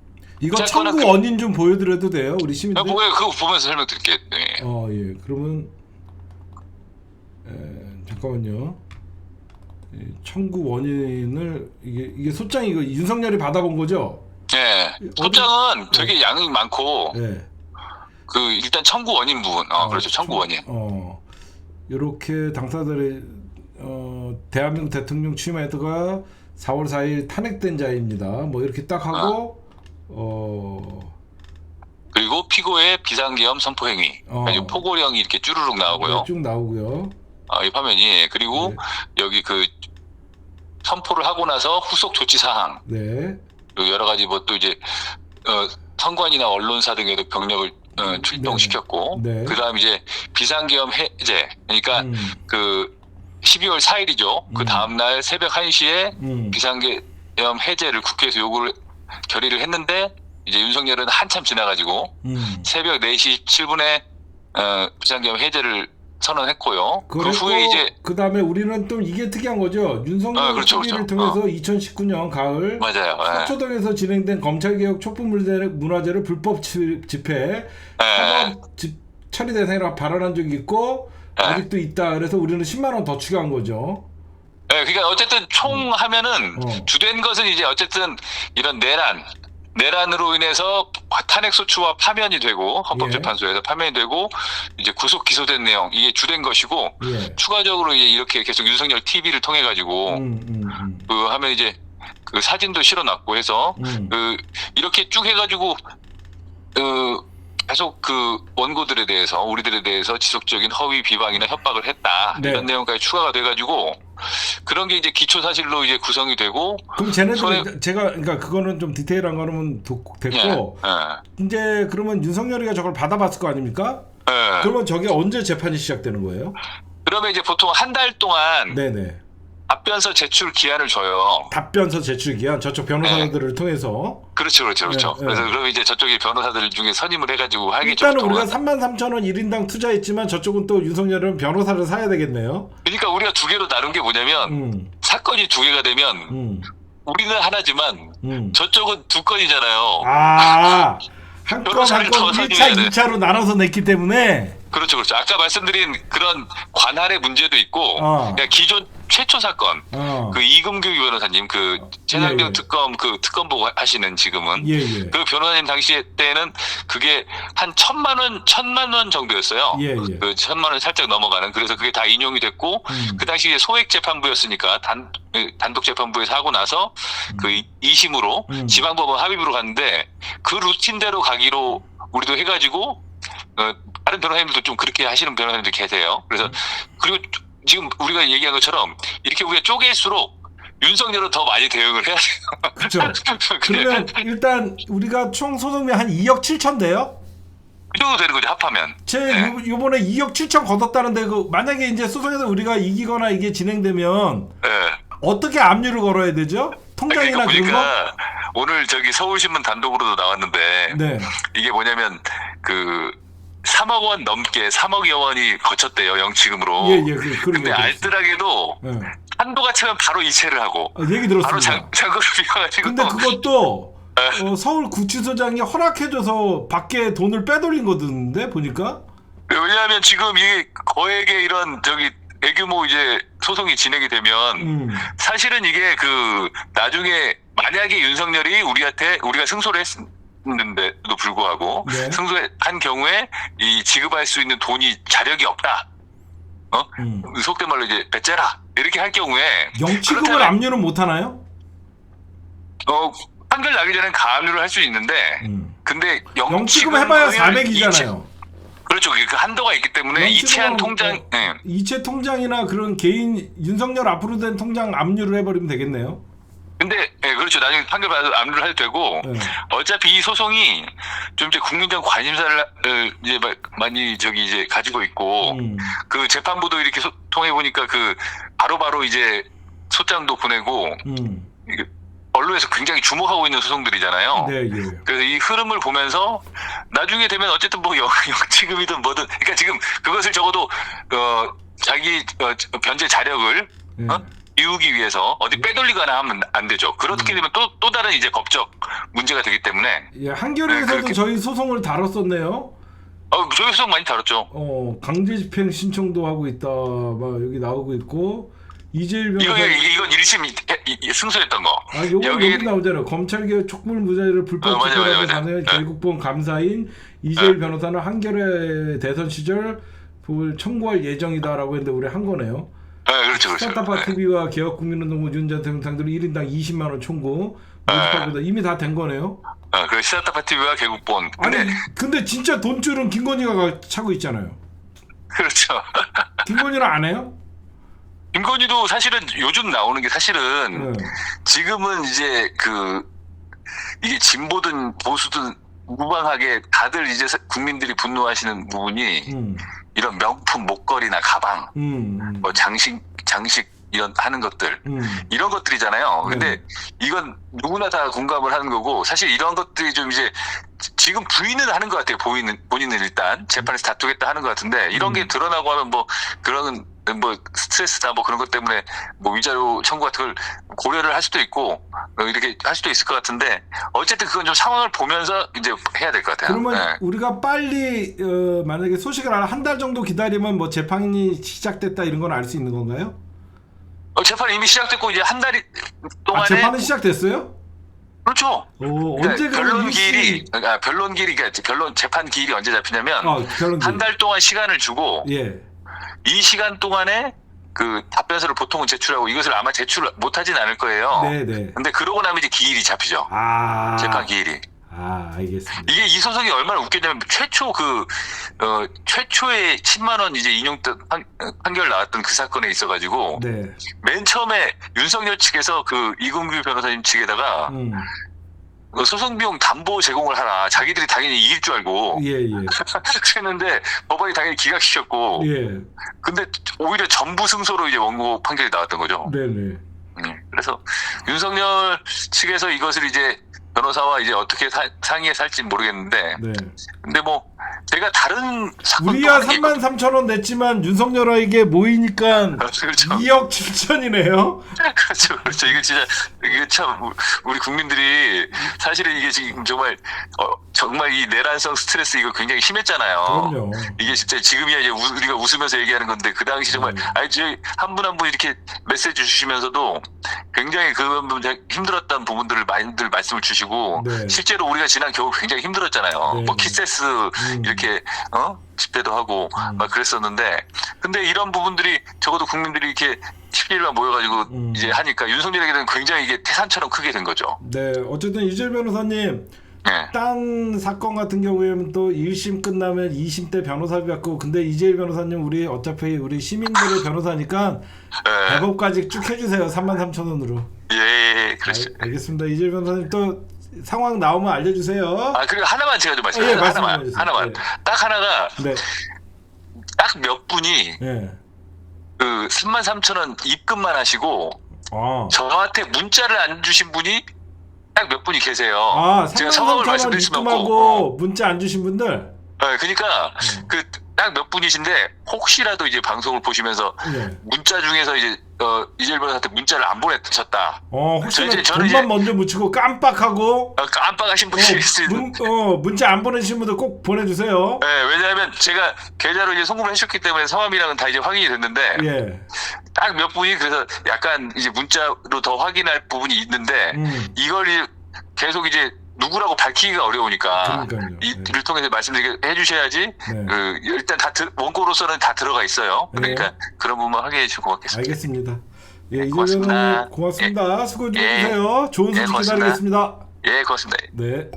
이거 청구 원인 좀 보여드려도 돼요, 우리 시민들? 그거 보면서 설명드릴게요. 네. 예. 그러면 잠깐만요. 청구 원인을 이게 소장 이거 윤석열이 받아본 거죠? 네. 소장은 되게 양이 많고. 네. 일단 청구 원인 부분. 그렇죠. 청구 원인. 이렇게 당사자들의 대한민국 대통령 취임하다가 4월 4일 탄핵된 자입니다. 뭐 이렇게 딱 하고 그리고 피고의 비상계엄 선포 행위. 포고령이 이렇게 쭈루룩 나오고요. 네, 쭉 나오고요. 이 화면이 그리고 여기 선포를 하고 나서 후속 조치 사항. 네. 여러 가지 뭐 또 이제 선관위나 언론사 등에도 병력을 출동시켰고 그다음 이제 비상계엄 해제. 그러니까 12월 4일이죠. 그 다음 날 새벽 1시에 비상계엄 해제를 국회에서 결의를 했는데 이제 윤석열은 한참 지나가지고 새벽 4시 7분에 비상계엄 해제를 선언했고요. 그 후에 이제 그 다음에 우리는 또 이게 특이한 거죠. 윤석열 총리를 통해서 2019년 가을 맞아요. 서초동에서 진행된 검찰개혁 촛불문화제를 불법 집회 처리 대상이라고 발언한 적이 있고 아직도 있다. 그래서 우리는 10만 원 더 추가한 거죠. 네, 그러니까 어쨌든 총 하면은 주된 것은 이제 어쨌든 이런 내란으로 인해서 탄핵 소추와 파면이 되고 헌법재판소에서 파면이 되고 이제 구속 기소된 내용 이게 주된 것이고 추가적으로 이제 이렇게 계속 윤석열 TV를 통해 가지고 하면 이제 사진도 실어놨고 해서 이렇게 쭉 해가지고 계속 원고들에 대해서 우리들에 대해서 지속적인 허위 비방이나 협박을 했다 이런 내용까지 추가가 돼가지고 그런 게 이제 기초 사실로 이제 구성이 되고 그럼 쟤네들 그러니까 그거는 좀 디테일한 거는 됐고 이제 그러면 윤석열이가 저걸 받아봤을 거 아닙니까? 그러면 저게 언제 재판이 시작되는 거예요? 그러면 이제 보통 한 달 동안 답변서 제출 기한을 줘요. 답변서 제출 기한 저쪽 변호사들을 통해서. 그렇죠. 그래서 그러면 이제 저쪽이 변호사들 중에 선임을 해가지고 하겠죠. 일단은 우리가 33,000원 1인당 투자했지만 저쪽은 또 윤석열은 변호사를 사야 되겠네요. 그러니까 우리가 두 개로 나눈 게 뭐냐면 사건이 두 개가 되면 우리는 하나지만 저쪽은 두 건이잖아요. 한 건 1차, 2차로 나눠서 냈기 때문에. 그렇죠, 그렇죠. 아까 말씀드린 그런 관할의 문제도 있고, 그러니까 기존 최초 사건, 그 이금규 변호사님, 그 최상병 예. 특검 그 특검보 하시는 지금은 예. 그 변호사님 당시 때는 그게 한 1,000만 원 정도였어요. 예. 그 1,000만 원 살짝 넘어가는. 그래서 그게 다 인용이 됐고, 그 당시에 소액 재판부였으니까 단독 재판부에서 하고 나서 그 2심으로 지방법원 합의부로 갔는데 그 루틴대로 가기로 우리도 해가지고. 다른 변호사님들도 좀 그렇게 하시는 변호사님들 계세요. 그래서 그리고 지금 우리가 얘기한 것처럼 이렇게 우리가 쪼갤수록 윤석열은 더 많이 대응을 해야 돼요. 그렇죠. 그러면 일단 우리가 총 소송비 한 2억 7천 돼요? 그 정도 되는 거죠, 합하면. 요번에 2억 7천 걷었다는데 그 만약에 이제 소송에서 우리가 이기거나 이게 진행되면 어떻게 압류를 걸어야 되죠? 통장이나 그러니까 그런 거? 오늘 저기 서울신문 단독으로도 나왔는데 이게 뭐냐면 그 3억 원 넘게 3억여 원이 거쳤대요, 영치금으로. 근데 알뜰하게도 한도가 차면 바로 이체를 하고 얘기 들었습니다. 바로 잔고를 비워가지고. 근데 그것도 서울구치소장이 허락해줘서 밖에 돈을 빼돌린 거던데 보니까. 왜냐하면 지금 이 거액의 이런 저기 대규모 이제 소송이 진행이 되면 사실은 이게 그 나중에 만약에 윤석열이 우리가 승소를 했는데도 불구하고 승소한 경우에 이 지급할 수 있는 돈이 자력이 없다. 속된 말로 이제 배째라 이렇게 할 경우에 영치금을 압류는 못 하나요? 판결 나기 전엔 가압류를 할 수 있는데 근데 영치금 해봐야 400이잖아요. 그렇죠. 그 한도가 있기 때문에 이체한 통장, 이체 통장이나 그런 개인 윤석열 앞으로 된 통장 압류를 해버리면 되겠네요. 근데 그렇죠. 나중에 판결 받아서 압류를 해도 되고 어차피 이 소송이 좀 이제 국민적 관심사를 이제 많이 저기 이제 가지고 있고 그 재판부도 이렇게 통해 보니까 그 바로바로 이제 소장도 보내고 언론에서 굉장히 주목하고 있는 소송들이잖아요. 그래서 이 흐름을 보면서 나중에 되면 어쨌든 뭐 영치금이든 뭐든, 그러니까 지금 그것을 적어도 자기 변제 자력을 비우기 위해서 어디 빼돌리거나 하면 안 되죠. 그렇게 되면 또 다른 이제 법적 문제가 되기 때문에. 한겨레에서도 저희 소송을 다뤘었네요. 저희 소송 많이 다뤘죠. 강제 집행 신청도 하고 있다, 막 여기 나오고 있고. 이재일 변호사 이건 1심 승소했던 거. 여기 나오잖아요. 검찰개혁 촉불 무죄를 불법 집행하고 가는 개국본 감사인 이재일 변호사는 한겨레 대선 시절 청구할 예정이다라고 했는데 우리 한 거네요. 그렇죠. 스타트파 TV와 개혁국민운동 윤전 등상들은 1인당 20만 원 청구 모집하고 이미 다 된 거네요. 그 스타트파 TV와 개국본. 근데 진짜 돈줄은 김건희가 차고 있잖아요. 그렇죠. 김건희는 안 해요? 김건희도 사실은 요즘 나오는 게 사실은 지금은 이제 이게 진보든 보수든 무방하게 다들 이제 국민들이 분노하시는 부분이 이런 명품 목걸이나 가방, 뭐 장식 이런 하는 것들 이런 것들이잖아요. 근데 이건 누구나 다 공감을 하는 거고 사실 이런 것들이 좀 이제 지금 부인은 하는 것 같아요. 본인은 일단 재판에서 다투겠다 하는 것 같은데 이런 게 드러나고 하면 뭐 그런 뭐 스트레스나 뭐 그런 것 때문에 뭐 위자료 청구 같은 걸 고려를 할 수도 있고 이렇게 할 수도 있을 것 같은데 어쨌든 그건 좀 상황을 보면서 이제 해야 될 것 같아요. 그러면 우리가 빨리 만약에 소식을 한 달 정도 기다리면 뭐 재판이 시작됐다 이런 건 알 수 있는 건가요? 재판이 이미 시작됐고 이제 한 달 동안에 재판은 시작됐어요? 그렇죠. 언제 변론 기일이 변론 재판 기일이 언제 잡히냐면 한 달 동안 시간을 주고 이 시간 동안에 그 답변서를 보통은 제출하고 이것을 아마 제출 못하진 않을 거예요. 근데 그러고 나면 이제 기일이 잡히죠. 재판 기일이. 알겠습니다. 이게 이 소송이 얼마나 웃겼냐면 최초의 10만 원 이제 인용 판결 나왔던 그 사건에 있어가지고 맨 처음에 윤석열 측에서 그 이금규 변호사님 측에다가 소송 비용 담보 제공을 하라. 자기들이 당연히 이길 줄 알고 그랬는데 법원이 당연히 기각시켰고 근데 오히려 전부 승소로 이제 원고 판결이 나왔던 거죠. 그래서 윤석열 측에서 이것을 이제 변호사와 이제 어떻게 상의해 살지 모르겠는데, 네. 근데 뭐 제가 다른 사건도 우리야 하는 게 33,000원 냈지만 윤석열에게 모이니까 그렇죠. 2억 7천이네요. 그렇죠. 이게 참 우리 국민들이 사실은 이게 지금 정말 이 내란성 스트레스 이거 굉장히 심했잖아요. 그럼요. 이게 진짜 지금이야 이제 우리가 웃으면서 얘기하는 건데 그 당시 정말 저희 한 분 한 분 이렇게 메시지 주시면서도 굉장히 그 부분 힘들었던 부분들을 많이들 말씀을 주시고 네. 실제로 우리가 지난 겨울 굉장히 힘들었잖아요. 네. 뭐 키세스 이렇게 집회도 하고 막 그랬었는데 근데 이런 부분들이 적어도 국민들이 이렇게 10일만 모여가지고 이제 하니까 윤석열에게는 굉장히 이게 태산처럼 크게 된 거죠. 네, 어쨌든 이재일 변호사님, 네. 딴 사건 같은 경우에는 또 1심 끝나면 2심 때 변호사비 받고, 근데 이재일 변호사님 우리 우리 시민들의 변호사니까 네. 대법까지 쭉 해주세요. 33,000원으로. 예, 그렇죠. 알겠습니다. 이재일 변호사님 또 상황 나오면 알려주세요. 그리고 하나만 제가 좀 말씀드릴게요. 하나만. 네. 딱 하나가 네. 딱 몇 분이 네. 그 33,000원 입금만 하시고 저한테 문자를 안 주신 분이 딱 몇 분이 계세요. 제가 성함을 33,000원 말씀드릴 수는 입금하고 없고 문자 안 주신 분들. 네, 그러니까 그 딱 몇 분이신데 혹시라도 이제 방송을 보시면서 문자 중에서 이제 이재일 변호사한테 문자를 안 보내셨다. 혹시나 돈만 먼저 묻히고 깜빡하고 깜빡하신 분이 있어요. 문자 안 보내신 분들 꼭 보내주세요. 네, 왜냐하면 제가 계좌로 이제 송금을 해주셨기 때문에 성함이랑은 다 이제 확인이 됐는데 딱 몇 분이 그래서 약간 이제 문자로 더 확인할 부분이 있는데 이걸 계속 이제 누구라고 밝히기가 어려우니까 이를 통해서 말씀드리게 해주셔야지 일단 다 원고로서는 다 들어가 있어요. 그러니까 그런 부분만 확인해 주시고 고맙겠습니다. 알겠습니다. 고맙습니다. 고맙습니다. 수고 좀 해주세요. 좋은 소식 기다리겠습니다. 예, 고맙습니다. 네.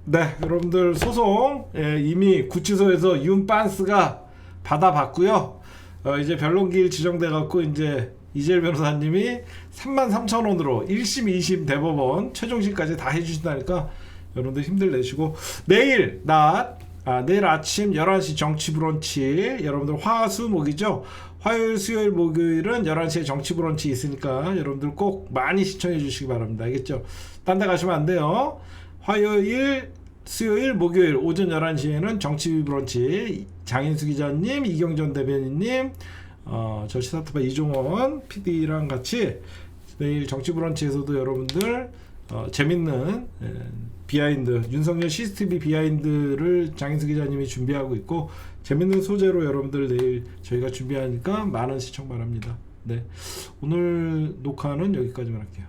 네, 여러분들 소송 이미 구치소에서 윤빤스가 받아봤고요. 이제 변론기일 지정돼 갖고 이제 이재일 변호사님이 33,000원으로 1심, 2심 대법원 최종심까지 다 해주신다니까 여러분들 힘들 내시고 내일 아침 11시 정치 브런치 여러분들 화수목이죠. 화요일, 수요일, 목요일은 11시에 정치 브런치 있으니까 여러분들 꼭 많이 시청해 주시기 바랍니다. 알겠죠? 딴 데 가시면 안 돼요. 화요일, 수요일, 목요일 오전 11시에는 정치 브런치 장인수 기자님, 이경전 대변인님, 저 시사트파 이종원 PD랑 같이 내일 정치 브런치에서도 여러분들 재밌는 비하인드 윤석열 CCTV 비하인드를 장인수 기자님이 준비하고 있고 재밌는 소재로 여러분들 내일 저희가 준비하니까 많은 시청 바랍니다. 네, 오늘 녹화는 여기까지만 할게요.